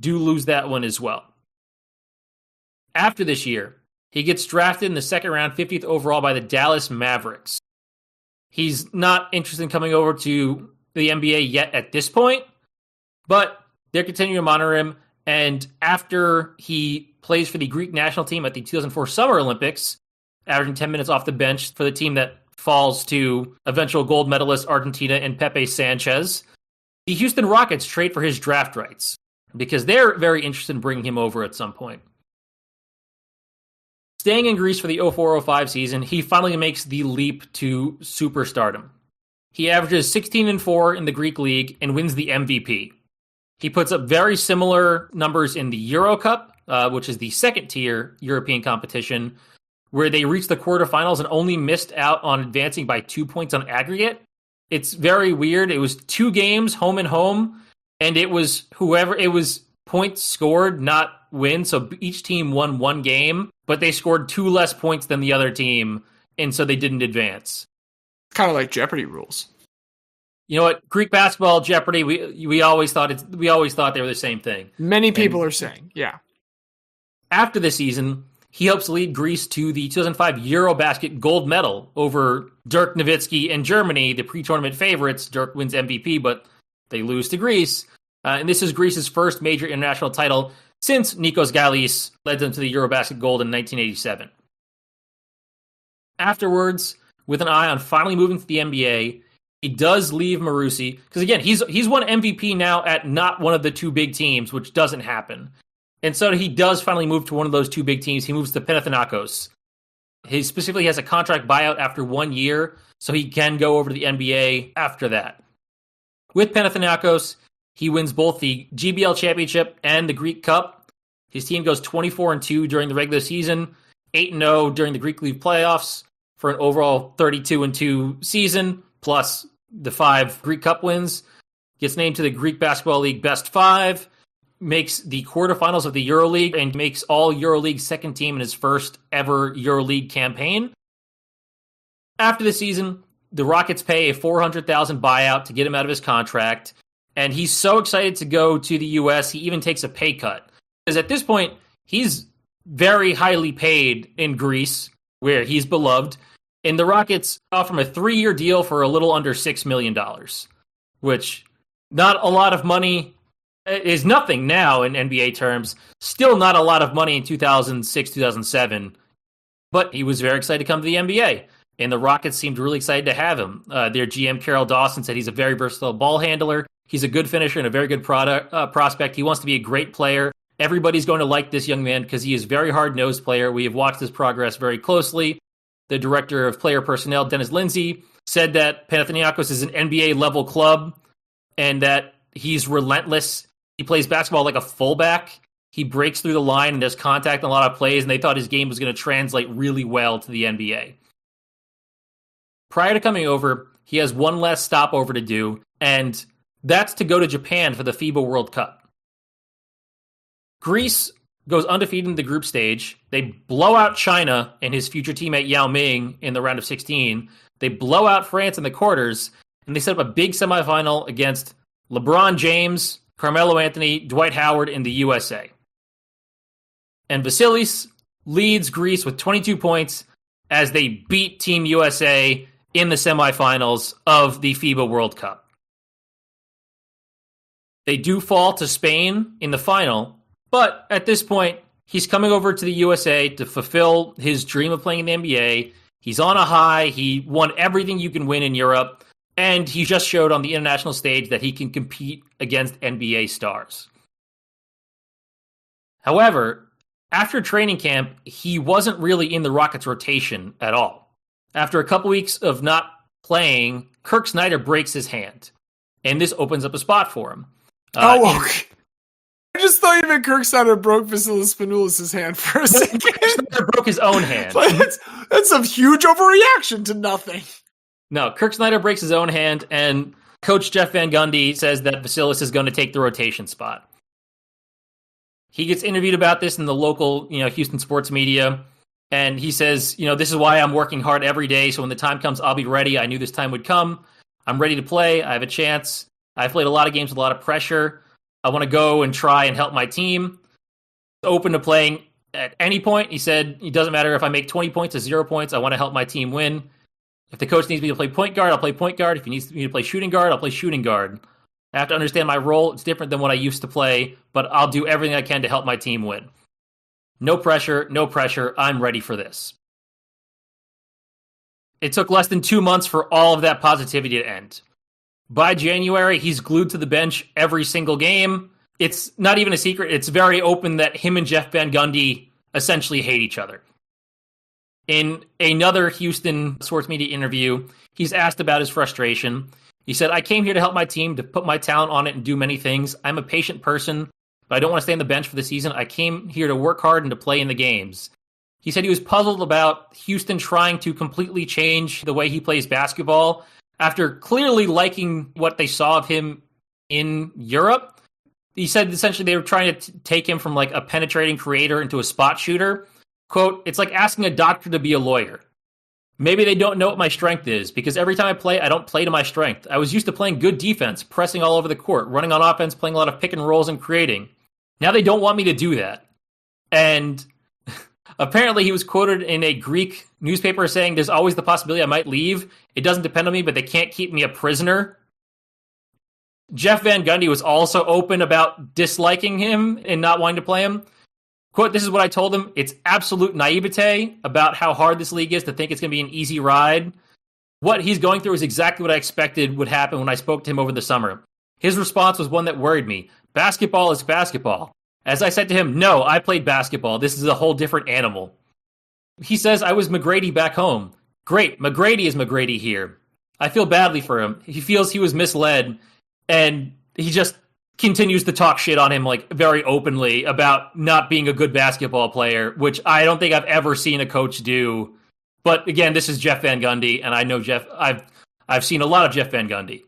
Do lose that one as well. After this year, he gets drafted in the second round, 50th overall by the Dallas Mavericks. He's not interested in coming over to the NBA yet at this point, but they're continuing to monitor him. And after he plays for the Greek national team at the 2004 Summer Olympics, averaging 10 minutes off the bench for the team that falls to eventual gold medalist Argentina and Pepe Sanchez, the Houston Rockets trade for his draft rights because they're very interested in bringing him over at some point. Staying in Greece for the 04-05 season, he finally makes the leap to superstardom. He averages 16-4 in the Greek league and wins the MVP. He puts up very similar numbers in the Euro Cup, which is the second-tier European competition, where they reached the quarterfinals and only missed out on advancing by 2 points on aggregate. It's very weird. It was 2 games, home and home, and it was points scored, not wins. So each team won 1 game, but they scored 2 less points than the other team, and so they didn't advance. Kind of like Jeopardy rules. You know what? Greek basketball, Jeopardy, we always thought they were the same thing. Many people are saying, yeah. After the season, he helps lead Greece to the 2005 Eurobasket gold medal over Dirk Nowitzki and Germany, the pre-tournament favorites. Dirk wins MVP, but they lose to Greece. And this is Greece's first major international title since Nikos Galis led them to the Eurobasket gold in 1987. Afterwards, with an eye on finally moving to the NBA, he does leave Maroussi, because again, he's won MVP now at not one of the 2 big teams, which doesn't happen. And so he does finally move to one of those 2 big teams. He moves to Panathinaikos. He specifically has a contract buyout after 1 year, so he can go over to the NBA after that. With Panathinaikos, he wins both the GBL Championship and the Greek Cup. His team goes 24-2 during the regular season, 8-0 during the Greek League playoffs, for an overall 32-2 season, plus the 5 Greek Cup wins. Gets named to the Greek Basketball League Best 5, makes the quarterfinals of the EuroLeague, and makes all EuroLeague second team in his first ever EuroLeague campaign. After the season, the Rockets pay a $400,000 buyout to get him out of his contract, and he's so excited to go to the U.S., he even takes a pay cut. Because at this point, he's very highly paid in Greece, where he's beloved, and the Rockets offer him a 3-year deal for a little under $6 million, which not a lot of money, is nothing now in NBA terms, still not a lot of money in 2006, 2007, but he was very excited to come to the NBA, and the Rockets seemed really excited to have him. Their GM, Carol Dawson, said he's a very versatile ball handler, he's a good finisher and a very good prospect, he wants to be a great player. Everybody's going to like this young man because he is a very hard-nosed player. We have watched his progress very closely. The director of player personnel, Dennis Lindsay, said that Panathinaikos is an NBA-level club and that he's relentless. He plays basketball like a fullback. He breaks through the line and does contact in a lot of plays, and they thought his game was going to translate really well to the NBA. Prior to coming over, he has one last stopover to do, and that's to go to Japan for the FIBA World Cup. Greece goes undefeated in the group stage. They blow out China and his future teammate Yao Ming in the round of 16. They blow out France in the quarters, and they set up a big semifinal against LeBron James, Carmelo Anthony, Dwight Howard, and the USA. And Vassilis leads Greece with 22 points as they beat Team USA in the semifinals of the FIBA World Cup. They do fall to Spain in the final, but at this point, he's coming over to the USA to fulfill his dream of playing in the NBA. He's on a high. He won everything you can win in Europe. And he just showed on the international stage that he can compete against NBA stars. However, after training camp, he wasn't really in the Rockets' rotation at all. After a couple weeks of not playing, Kirk Snyder breaks his hand. And this opens up a spot for him. Okay. I just thought you meant Kirk Snyder broke Vassilis Spanoulis' hand for a second. Snyder broke his own hand. That's a huge overreaction to nothing. No, Kirk Snyder breaks his own hand, and Coach Jeff Van Gundy says that Vassilis is going to take the rotation spot. He gets interviewed about this in the local, Houston sports media, and he says, this is why I'm working hard every day, so when the time comes, I'll be ready. I knew this time would come. I'm ready to play. I have a chance. I've played a lot of games with a lot of pressure. I want to go and try and help my team. Open to playing at any point. He said, it doesn't matter if I make 20 points or 0 points. I want to help my team win. If the coach needs me to play point guard, I'll play point guard. If he needs me to play shooting guard, I'll play shooting guard. I have to understand my role. It's different than what I used to play, but I'll do everything I can to help my team win. No pressure, no pressure. I'm ready for this. It took less than 2 months for all of that positivity to end. By January, he's glued to the bench every single game. It's not even a secret. It's very open that him and Jeff Van Gundy essentially hate each other. In another Houston sports media interview, he's asked about his frustration. He said, I came here to help my team, to put my talent on it and do many things. I'm a patient person, but I don't want to stay on the bench for the season. I came here to work hard and to play in the games. He said he was puzzled about Houston trying to completely change the way he plays basketball after clearly liking what they saw of him in Europe. He said essentially they were trying to take him from like a penetrating creator into a spot shooter. Quote, it's like asking a doctor to be a lawyer. Maybe they don't know what my strength is, because every time I play, I don't play to my strength. I was used to playing good defense, pressing all over the court, running on offense, playing a lot of pick and rolls and creating. Now they don't want me to do that. And apparently he was quoted in a Greek newspaper saying, there's always the possibility I might leave. It doesn't depend on me, but they can't keep me a prisoner. Jeff Van Gundy was also open about disliking him and not wanting to play him. Quote, this is what I told him. It's absolute naivete about how hard this league is to think it's going to be an easy ride. What he's going through is exactly what I expected would happen when I spoke to him over the summer. His response was one that worried me. Basketball is basketball. As I said to him, no, I played basketball. This is a whole different animal. He says, I was McGrady back home. Great, McGrady is McGrady here. I feel badly for him. He feels he was misled, and he just continues to talk shit on him like very openly about not being a good basketball player, which I don't think I've ever seen a coach do. But again, this is Jeff Van Gundy, and I know Jeff. I've seen a lot of Jeff Van Gundy.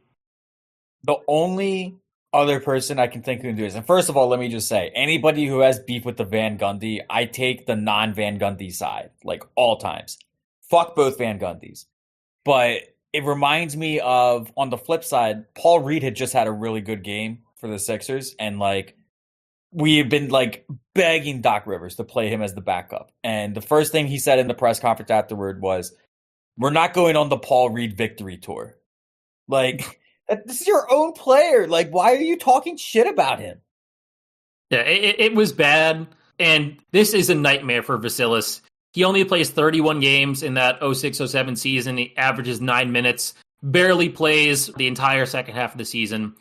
The only other person I can think of do this, and first of all, let me just say, anybody who has beef with the Van Gundy, I take the non-Van Gundy side, like all times. Fuck both Van Gundys. But it reminds me of, on the flip side, Paul Reed had just had a really good game for the Sixers, and like we have been like begging Doc Rivers to play him as the backup. And the first thing he said in the press conference afterward was, we're not going on the Paul Reed victory tour. Like, this is your own player. Like, why are you talking shit about him? Yeah, it was bad. And this is a nightmare for Vassilis. He only plays 31 games in that 06-07 season. He averages 9 minutes, barely plays the entire second half of the season.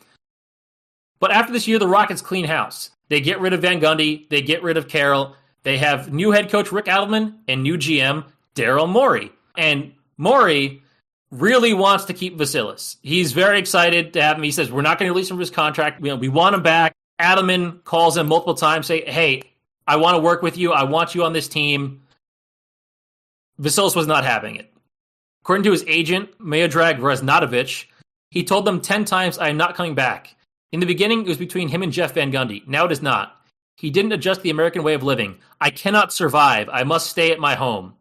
But after this year, the Rockets clean house. They get rid of Van Gundy. They get rid of Carroll. They have new head coach Rick Adelman and new GM Daryl Morey. And Morey really wants to keep Vassilis. He's very excited to have him. He says, we're not going to release him from his contract. We want him back. Adelman calls him multiple times, say, hey, I want to work with you. I want you on this team. Vassilis was not having it. According to his agent, Miodrag Raznatovich, he told them 10 times, I am not coming back. In the beginning, it was between him and Jeff Van Gundy. Now it is not. He didn't adjust the American way of living. I cannot survive. I must stay at my home.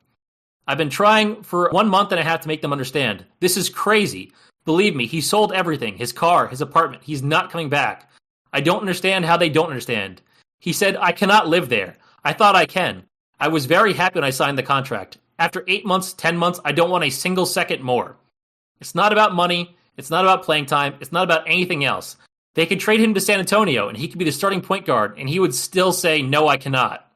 I've been trying for 1 month and a half to make them understand. This is crazy. Believe me, he sold everything. His car, his apartment. He's not coming back. I don't understand how they don't understand. He said, I cannot live there. I thought I can. I was very happy when I signed the contract. After 8 months, 10 months, I don't want a single second more. It's not about money. It's not about playing time. It's not about anything else. They could trade him to San Antonio, and he could be the starting point guard, and he would still say, no, I cannot.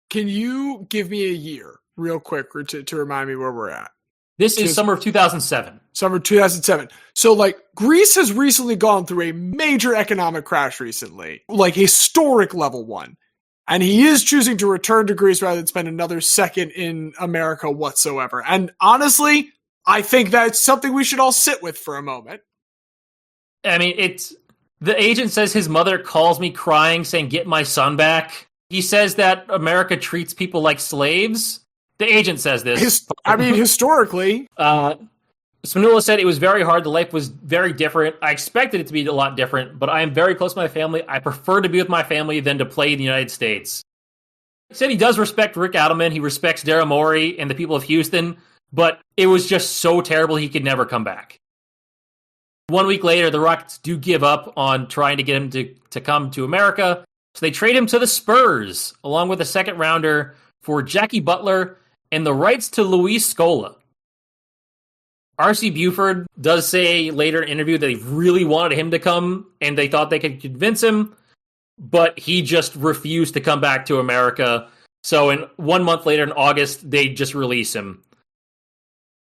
Can you give me a year, real quick, to remind me where we're at? This is summer of 2007. Summer 2007. So, like, Greece has recently gone through a major economic crash recently, like historic level one. And he is choosing to return to Greece rather than spend another second in America whatsoever. And honestly, I think that's something we should all sit with for a moment. I mean, the agent says his mother calls me crying, saying, get my son back. He says that America treats people like slaves. The agent says this. Historically. Spanoulis said it was very hard. The life was very different. I expected it to be a lot different, but I am very close to my family. I prefer to be with my family than to play in the United States. He said he does respect Rick Adelman. He respects Daryl Morey and the people of Houston, but it was just so terrible he could never come back. 1 week later, the Rockets do give up on trying to get him to come to America. So they trade him to the Spurs, along with a second rounder for Jackie Butler and the rights to Luis Scola. R.C. Buford does say later in an interview that they really wanted him to come and they thought they could convince him, but he just refused to come back to America. So 1 month later in August, they just release him.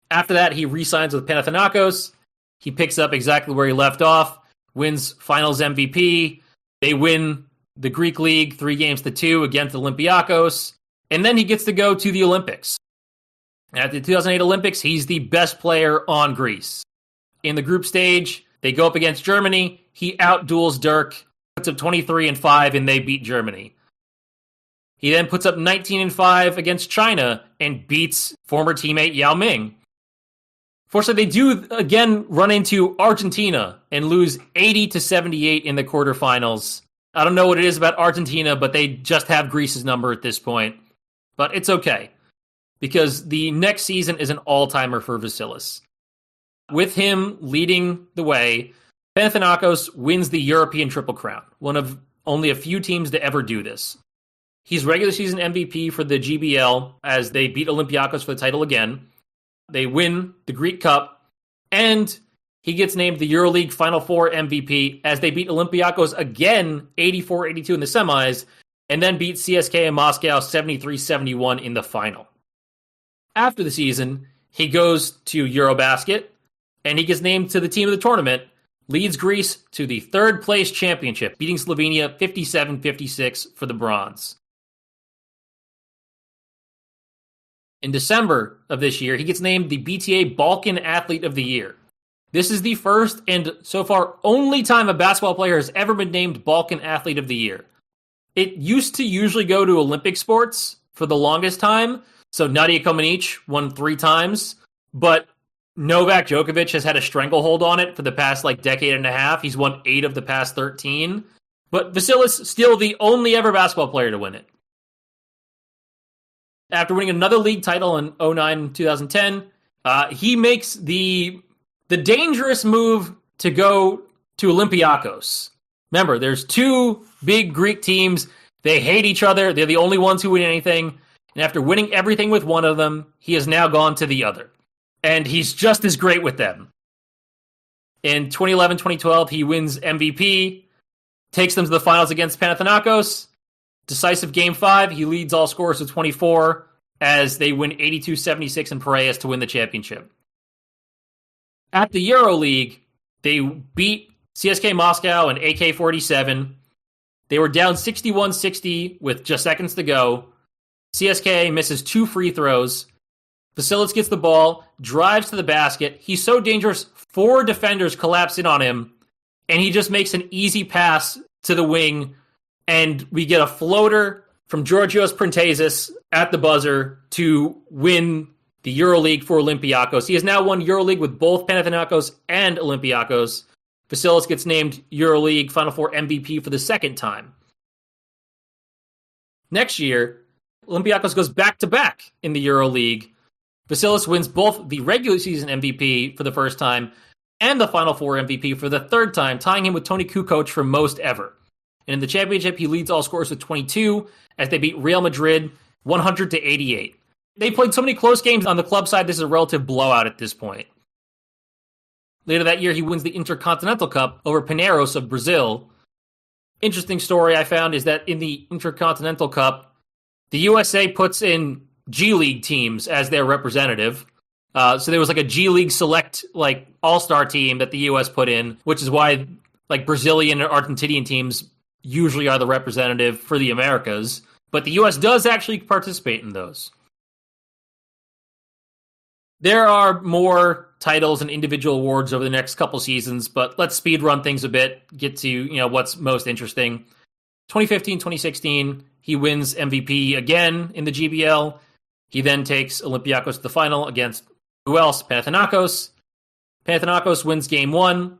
After that, he re-signs with Panathinaikos. He picks up exactly where he left off, wins Finals MVP. They win the Greek League 3-2 against Olympiacos, and then he gets to go to the Olympics. At the 2008 Olympics, he's the best player on Greece. In the group stage, they go up against Germany. He outduels Dirk, puts up 23-5, and they beat Germany. He then puts up 19-5 against China and beats former teammate Yao Ming. Fortunately, they do again run into Argentina and lose 80-78 in the quarterfinals. I don't know what it is about Argentina, but they just have Greece's number at this point. But it's okay, because the next season is an all-timer for Vassilis. With him leading the way, Panathinaikos wins the European Triple Crown, one of only a few teams to ever do this. He's regular season MVP for the GBL as they beat Olympiacos for the title again. They win the Greek Cup, and he gets named the EuroLeague Final Four MVP as they beat Olympiacos again 84-82 in the semis, and then beat CSKA Moscow 73-71 in the final. After the season, he goes to Eurobasket, and he gets named to the team of the tournament, leads Greece to the third place championship, beating Slovenia 57-56 for the bronze. In December of this year, he gets named the BTA Balkan Athlete of the Year. This is the first and so far only time a basketball player has ever been named Balkan Athlete of the Year. It used to usually go to Olympic sports for the longest time, so Nadia Comaneci won 3 times, but Novak Djokovic has had a stranglehold on it for the past decade and a half. He's won 8 of the past 13, but Vassilis still the only ever basketball player to win it. After winning another league title in 2009-2010, he makes the dangerous move to go to Olympiacos. Remember, there's 2 big Greek teams. They hate each other. They're the only ones who win anything. And after winning everything with one of them, he has now gone to the other. And he's just as great with them. In 2011-2012, he wins MVP, takes them to the finals against Panathinaikos. Decisive Game 5, he leads all scorers with 24 as they win 82-76 in Piraeus to win the championship. At the EuroLeague, they beat CSKA Moscow and AK-47. They were down 61-60 with just seconds to go. CSKA misses 2 free throws. Vassilis gets the ball, drives to the basket. He's so dangerous, 4 defenders collapse in on him, and he just makes an easy pass to the wing, and we get a floater from Georgios Printezis at the buzzer to win the EuroLeague for Olympiacos. He has now won EuroLeague with both Panathinaikos and Olympiacos. Vassilis gets named EuroLeague Final Four MVP for the second time. Next year, Olympiacos goes back-to-back in the EuroLeague. Vassilis wins both the regular season MVP for the first time and the Final Four MVP for the third time, tying him with Tony Kukoc for most ever. And in the championship, he leads all scorers with 22 as they beat Real Madrid 100-88. They played so many close games on the club side, this is a relative blowout at this point. Later that year, he wins the Intercontinental Cup over Pinheiros of Brazil. Interesting story I found is that in the Intercontinental Cup, the USA puts in G League teams as their representative. So there was a G League select all-star team that the US put in, which is why Brazilian and Argentinian teams usually are the representative for the Americas. But the US does actually participate in those. There are more titles and individual awards over the next couple seasons, but let's speed run things a bit, get to what's most interesting. 2015-2016, he wins MVP again in the GBL. He then takes Olympiacos to the final against, who else? Panathinaikos. Panathinaikos wins Game 1.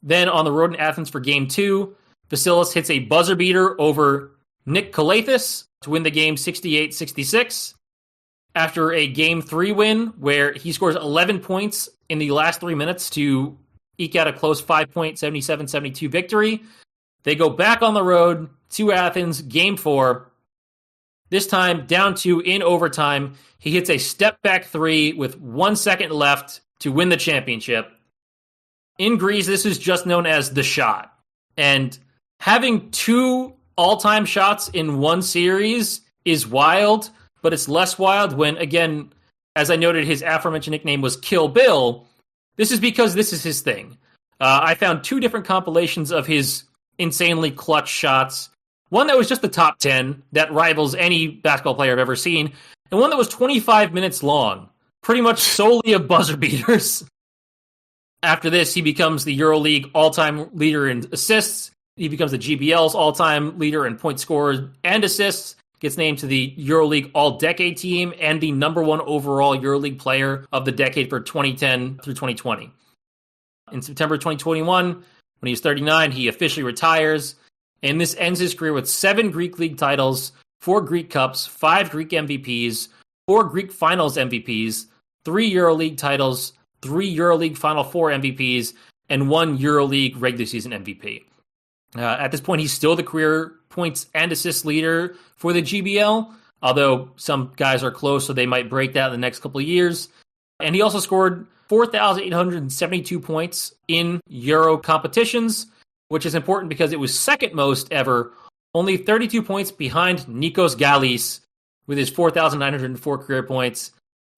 Then on the road in Athens for Game 2, Vassilis hits a buzzer beater over Nick Kalathis to win the game 68-66. After a Game 3 win, where he scores 11 points in the last 3 minutes to eke out a close 5-point 77-72 victory. They go back on the road to Athens, game 4. This time, down 2 in overtime. He hits a step-back 3 with 1 second left to win the championship. In Greece, this is just known as the shot. And having 2 all-time shots in one series is wild, but it's less wild when, again, as I noted, his aforementioned nickname was Kill Bill. This is because this is his thing. I found 2 different compilations of his insanely clutch shots. One that was just the top 10 that rivals any basketball player I've ever seen, and one that was 25 minutes long, pretty much solely of buzzer beaters. After this, he becomes the EuroLeague all-time leader in assists. He becomes the GBL's all-time leader in point scorers and assists. Gets named to the EuroLeague All-Decade team and the number 1 overall EuroLeague player of the decade for 2010 through 2020. In September 2021, when he was 39, he officially retires. And this ends his career with 7 Greek League titles, 4 Greek Cups, 5 Greek MVPs, 4 Greek Finals MVPs, 3 EuroLeague titles, 3 EuroLeague Final Four MVPs, and 1 EuroLeague regular season MVP. At this point, he's still the career points and assists leader for the GBL, although some guys are close, so they might break that in the next couple of years. And he also scored 4,872 points in Euro competitions, which is important because it was second most ever, only 32 points behind Nikos Galis with his 4,904 career points.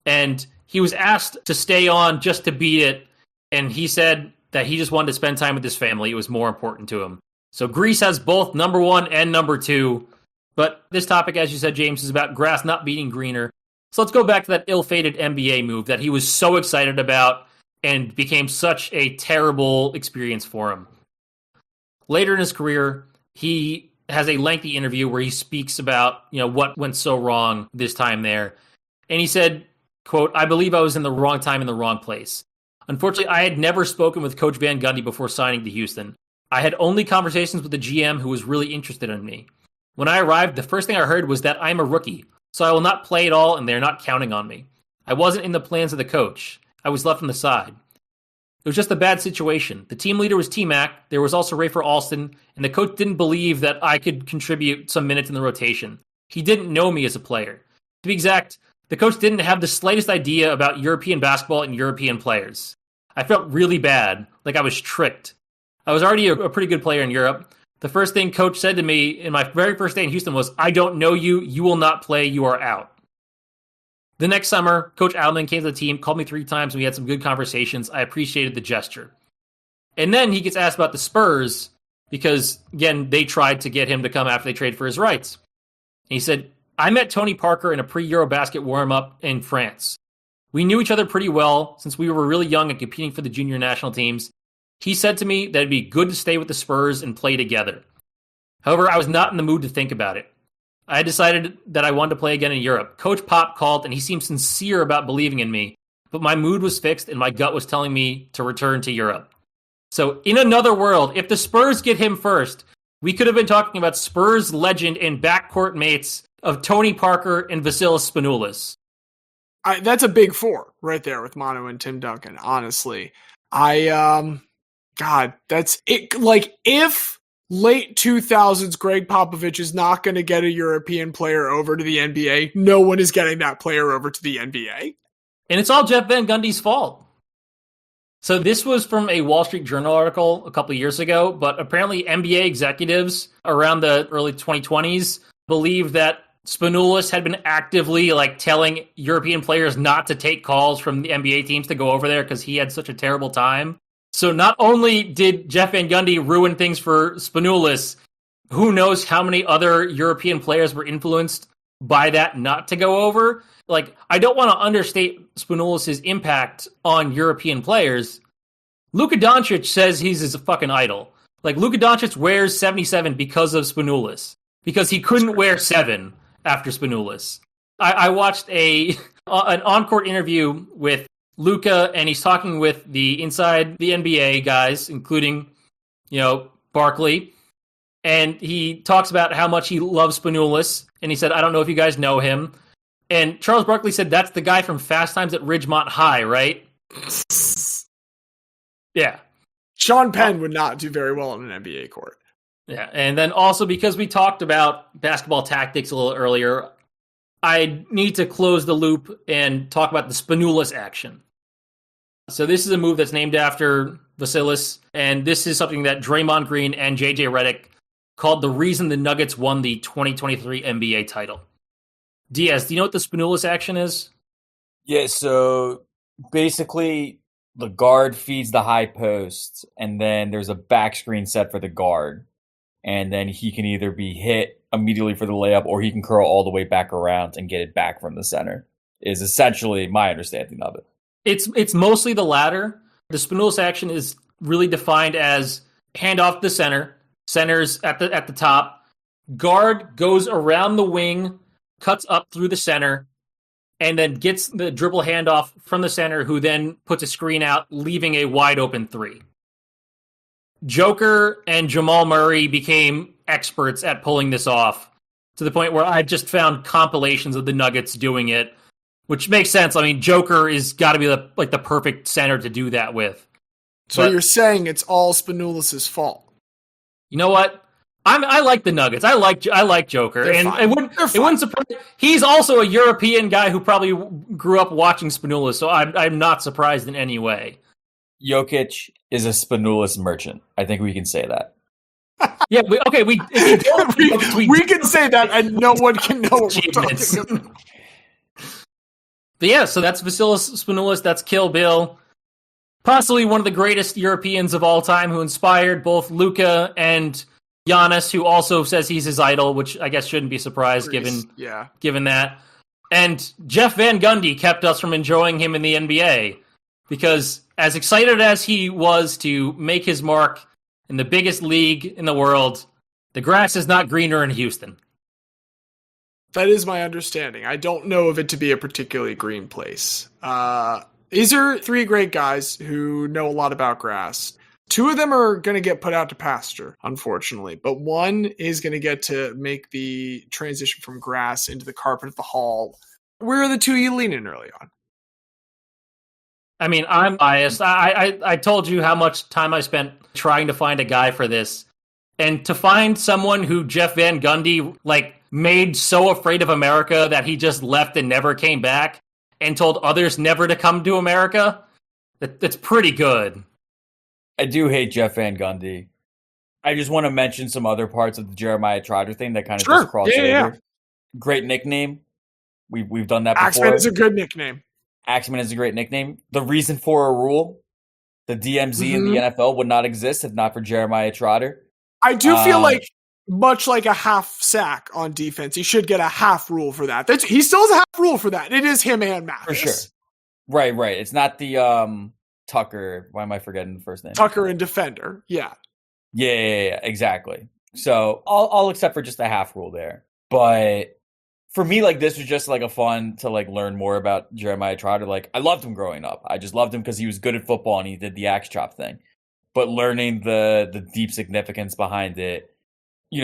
And he was asked to stay on just to beat it, and he said that he just wanted to spend time with his family. It was more important to him. So Greece has both number 1 and number 2. But this topic, as you said, James, is about grass not being greener. So let's go back to that ill-fated NBA move that he was so excited about and became such a terrible experience for him. Later in his career, he has a lengthy interview where he speaks about, what went so wrong this time there. And he said, quote, "I believe I was in the wrong time in the wrong place. Unfortunately, I had never spoken with Coach Van Gundy before signing to Houston. I had only conversations with the GM who was really interested in me. When I arrived, the first thing I heard was that I'm a rookie, so I will not play at all and they're not counting on me. I wasn't in the plans of the coach. I was left on the side. It was just a bad situation. The team leader was T-Mac, there was also Rafer Alston, and the coach didn't believe that I could contribute some minutes in the rotation. He didn't know me as a player. To be exact, the coach didn't have the slightest idea about European basketball and European players. I felt really bad, like I was tricked. I was already a pretty good player in Europe. The first thing coach said to me in my very first day in Houston was, 'I don't know you. You will not play. You are out.' The next summer, Coach Alman came to the team, called me 3 times, and we had some good conversations. I appreciated the gesture. And then he gets asked about the Spurs because, again, they tried to get him to come after they traded for his rights. And he said, 'I met Tony Parker in a pre-Eurobasket warm-up in France. We knew each other pretty well since we were really young and competing for the junior national teams. He said to me that it'd be good to stay with the Spurs and play together. However, I was not in the mood to think about it. I had decided that I wanted to play again in Europe. Coach Pop called and he seemed sincere about believing in me, but my mood was fixed and my gut was telling me to return to Europe.' So in another world, if the Spurs get him first, we could have been talking about Spurs legend and backcourt mates of Tony Parker and Vassilis Spanoulis. That's a big 4 right there with Manu and Tim Duncan, honestly. God, that's it. Like, if late 2000s Greg Popovich is not going to get a European player over to the NBA, no one is getting that player over to the NBA. And it's all Jeff Van Gundy's fault. So this was from a Wall Street Journal article a couple of years ago, but apparently NBA executives around the early 2020s believed that Spanoulis had been actively telling European players not to take calls from the NBA teams to go over there because he had such a terrible time. So not only did Jeff Van Gundy ruin things for Spanoulis, who knows how many other European players were influenced by that not to go over. I don't want to understate Spanoulis' impact on European players. Luka Doncic says he's his fucking idol. Luka Doncic wears 77 because of Spanoulis, because he couldn't wear 7 after Spanoulis. I watched an on-court interview with Luka, and he's talking with the inside the NBA guys, including, Barkley. And he talks about how much he loves Spanoulis. And he said, "I don't know if you guys know him." And Charles Barkley said, "That's the guy from Fast Times at Ridgemont High, right?" Yeah. Sean Penn would not do very well on an NBA court. Yeah, and then also because we talked about basketball tactics a little earlier, I need to close the loop and talk about the Spanoulis action. So this is a move that's named after Vassilis, and this is something that Draymond Green and JJ Redick called the reason the Nuggets won the 2023 NBA title. Diaz, do you know what the Spanoulis action is? Yeah, so basically the guard feeds the high post, and then there's a back screen set for the guard. And then he can either be hit immediately for the layup or he can curl all the way back around and get it back from the center, is essentially my understanding of it. It's mostly the latter. The Spanoulis action is really defined as hand off the center, center's at the top, guard goes around the wing, cuts up through the center, and then gets the dribble handoff from the center, who then puts a screen out, leaving a wide open three. Joker and Jamal Murray became experts at pulling this off, to the point where I've just found compilations of the Nuggets doing it, which makes sense. I mean, Joker is got to be the perfect center to do that with. So you're saying it's all Spanoulis' fault? You know what? I like the Nuggets. I like Joker, They're and fine. It wouldn't surprise. He's also a European guy who probably grew up watching Spanoulis, so I'm not surprised in any way. Jokic is a Spanoulis merchant. I think we can say that. Yeah, we can say that, and no one can know what we're talking about. But yeah, so that's Vassilis Spanoulis. That's Kill Bill. Possibly one of the greatest Europeans of all time, who inspired both Luka and Giannis, who also says he's his idol, which I guess shouldn't be surprised given that. And Jeff Van Gundy kept us from enjoying him in the NBA, because as excited as he was to make his mark in the biggest league in the world, the grass is not greener in Houston. That is my understanding. I don't know of it to be a particularly green place. These are three great guys who know a lot about grass. Two of them are going to get put out to pasture, unfortunately, but one is going to get to make the transition from grass into the carpet of the hall. Where are the two you lean in early on? I mean, I'm biased. I told you how much time I spent trying to find a guy for this. And to find someone who Jeff Van Gundy, made so afraid of America that he just left and never came back and told others never to come to America, that's pretty good. I do hate Jeff Van Gundy. I just want to mention some other parts of the Jeremiah Trotter thing that kind of just cross over. Yeah. Great nickname. We've done that before. Axeman is a good nickname. Axeman is a great nickname. The reason for a rule, the DMZ in the NFL would not exist if not for Jeremiah Trotter. I do feel like, much like a half sack on defense, he should get a half rule for that. He still has a half rule for that. It is him and Mathis. For sure. Right. It's not the Tucker. Why am I forgetting the first name? Tucker and Defender. Yeah. Yeah, exactly. So I'll accept for just a half rule there. But for me, this was just a fun to learn more about Jeremiah Trotter. I loved him growing up. I just loved him because he was good at football and he did the axe chop thing. But learning the deep significance behind it,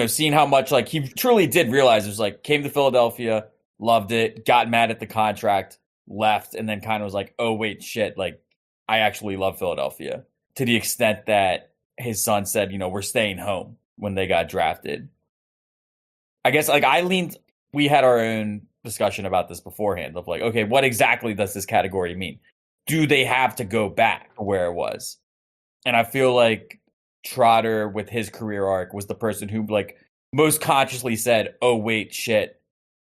seeing how much he truly did realize it was came to Philadelphia, loved it, got mad at the contract, left, and then kind of was oh wait, shit, I actually love Philadelphia, to the extent that his son said, we're staying home when they got drafted. I guess we had our own discussion about this beforehand of okay, what exactly does this category mean? Do they have to go back to where it was? And I feel like Trotter, with his career arc, was the person who most consciously said, oh wait, shit,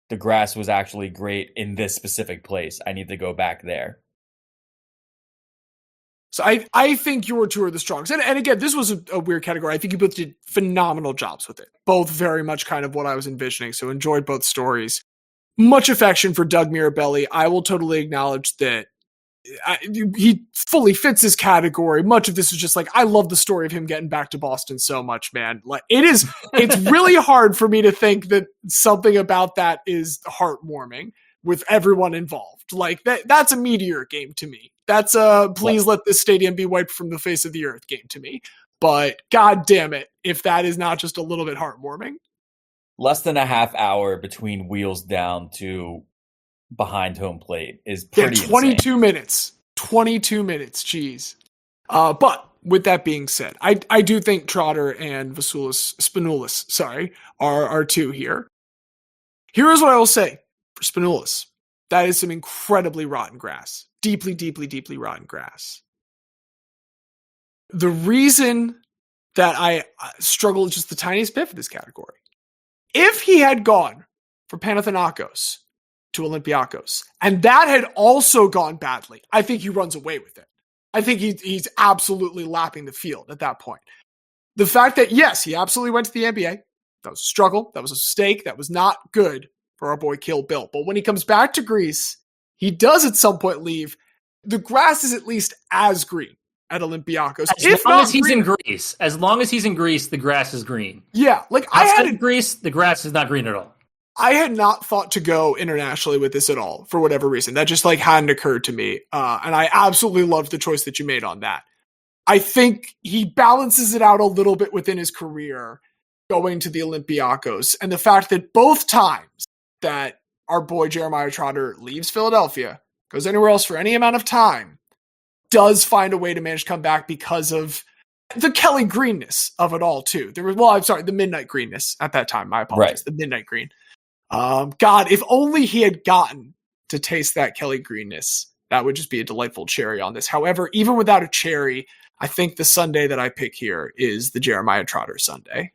the grass was actually great in this specific place. I need to go back there. So I think your two are the strongest. And again, this was a weird category. I think you both did phenomenal jobs with it. Both very much kind of what I was envisioning. So enjoyed both stories. Much affection for Doug Mirabelli. I will totally acknowledge that he fully fits his category. Much of this is just I love the story of him getting back to Boston so much, man. It's really hard for me to think that something about that is heartwarming with everyone involved. That's a meteor game to me. That's please let this stadium be wiped from the face of the earth game to me. But god damn it, if that is not just a little bit heartwarming. Less than a half hour between wheels down to behind home plate is pretty 22 insane. minutes. 22 minutes, jeez. But with that being said, I do think Trotter and Vassilis Spanoulis, are two here. Here is what I will say for Spanoulis. That is some incredibly rotten grass. Deeply, deeply, deeply rotten grass. The reason that I struggle just the tiniest bit for this category, if he had gone from Panathinaikos to Olympiakos, and that had also gone badly, I think he runs away with it. I think he's absolutely lapping the field at that point. The fact that, yes, he absolutely went to the NBA, that was a struggle, that was a mistake, that was not good for our boy Kill Bill. But when he comes back to Greece, he does at some point leave. The grass is at least as green at Olympiakos. As long as he's in Greece. As long as he's in Greece, the grass is green. Yeah, like outside of Greece, the grass is not green at all. I had not thought to go internationally with this at all, for whatever reason. That just hadn't occurred to me. And I absolutely loved the choice that you made on that. I think he balances it out a little bit within his career going to the Olympiakos. And the fact that both times that our boy Jeremiah Trotter leaves Philadelphia, goes anywhere else for any amount of time, does find a way to manage to come back because of the Kelly greenness of it all, too. The midnight greenness at that time. My apologies. Right. The midnight green. God, if only he had gotten to taste that Kelly greenness, that would just be a delightful cherry on this. However, even without a cherry, I think the Sunday that I pick here is the Jeremiah Trotter Sunday.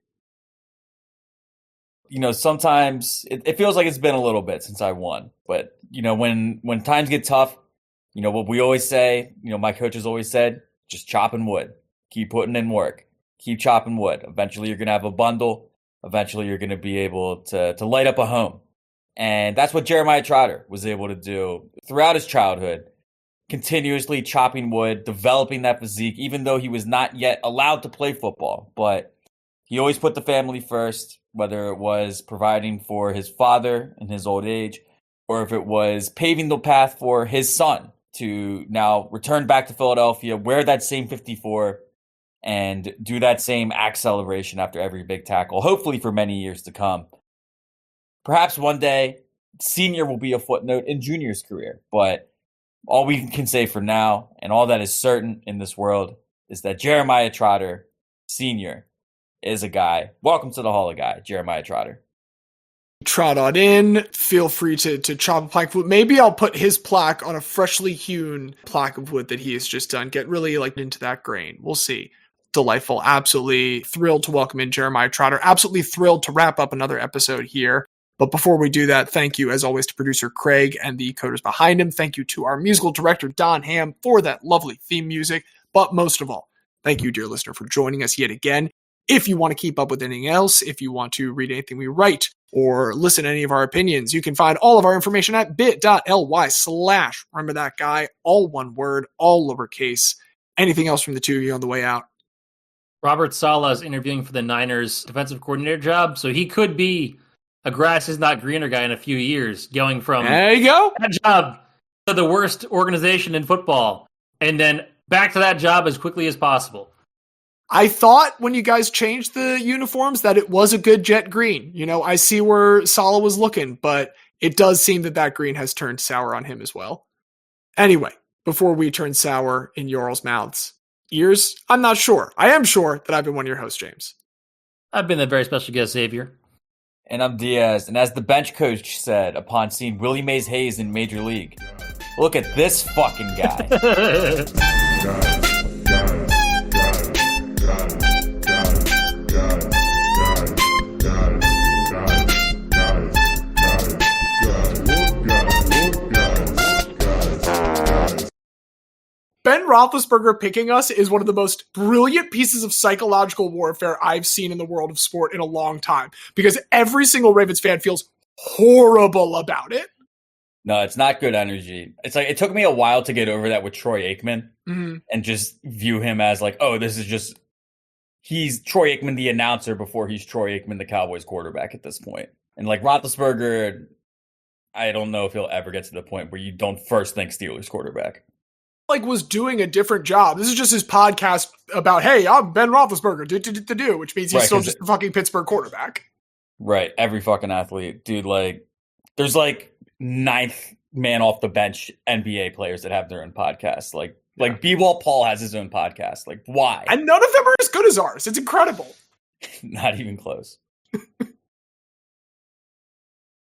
Sometimes it feels like it's been a little bit since I won. But, when times get tough, what we always say, my coaches always said, just chopping wood. Keep putting in work. Keep chopping wood. Eventually you're going to have a bundle. Eventually you're going to be able to light up a home. And that's what Jeremiah Trotter was able to do throughout his childhood, continuously chopping wood, developing that physique, even though he was not yet allowed to play football. But he always put the family first, whether it was providing for his father in his old age, or if it was paving the path for his son to now return back to Philadelphia, wear that same 54, and do that same acceleration after every big tackle, hopefully for many years to come. Perhaps one day, senior will be a footnote in junior's career, but all we can say for now, and all that is certain in this world, is that Jeremiah Trotter, senior, is a guy. Welcome to the Hall of Guy, Jeremiah Trotter. Trot on in. Feel free to chop a plaque of wood. Maybe I'll put his plaque on a freshly hewn plaque of wood that he has just done. Get really into that grain. We'll see. Delightful. Absolutely thrilled to welcome in Jeremiah Trotter. Absolutely thrilled to wrap up another episode here. But before we do that, thank you as always to producer Craig and the coders behind him. Thank you to our musical director Don Ham for that lovely theme music. But most of all, thank you, dear listener, for joining us yet again. If you want to keep up with anything else, if you want to read anything we write or listen to any of our opinions, you can find all of our information at bit.ly/remember that guy, all one word, all lowercase. Anything else from the two of you on the way out? Robert Saleh is interviewing for the Niners defensive coordinator job, so he could be a grass is not greener guy in a few years, going from there you go that job to the worst organization in football, and then back to that job as quickly as possible. I thought when you guys changed the uniforms that it was a good jet green. I see where Saleh was looking, but it does seem that green has turned sour on him as well. Anyway, before we turn sour in y'all's mouths, ears, I'm not sure. I am sure that I've been one of your hosts, James. I've been the very special guest, Xavier. And I'm Diaz. And as the bench coach said upon seeing Willie Mays Hayes in Major League, look at this fucking guy. Ben Roethlisberger picking us is one of the most brilliant pieces of psychological warfare I've seen in the world of sport in a long time, because every single Ravens fan feels horrible about it. No, it's not good energy. It's like it took me a while to get over that with Troy Aikman and just view him as he's Troy Aikman, the announcer, before he's Troy Aikman, the Cowboys quarterback at this point. And Roethlisberger, I don't know if he'll ever get to the point where you don't first think Steelers quarterback. Was doing a different job. This is just his podcast about, hey, I'm Ben Roethlisberger, which means he's still just the fucking Pittsburgh quarterback. Right. Every fucking athlete. Dude, there's ninth man off the bench NBA players that have their own podcasts. Like B-Ball Paul has his own podcast. Like, why? And none of them are as good as ours. It's incredible. Not even close.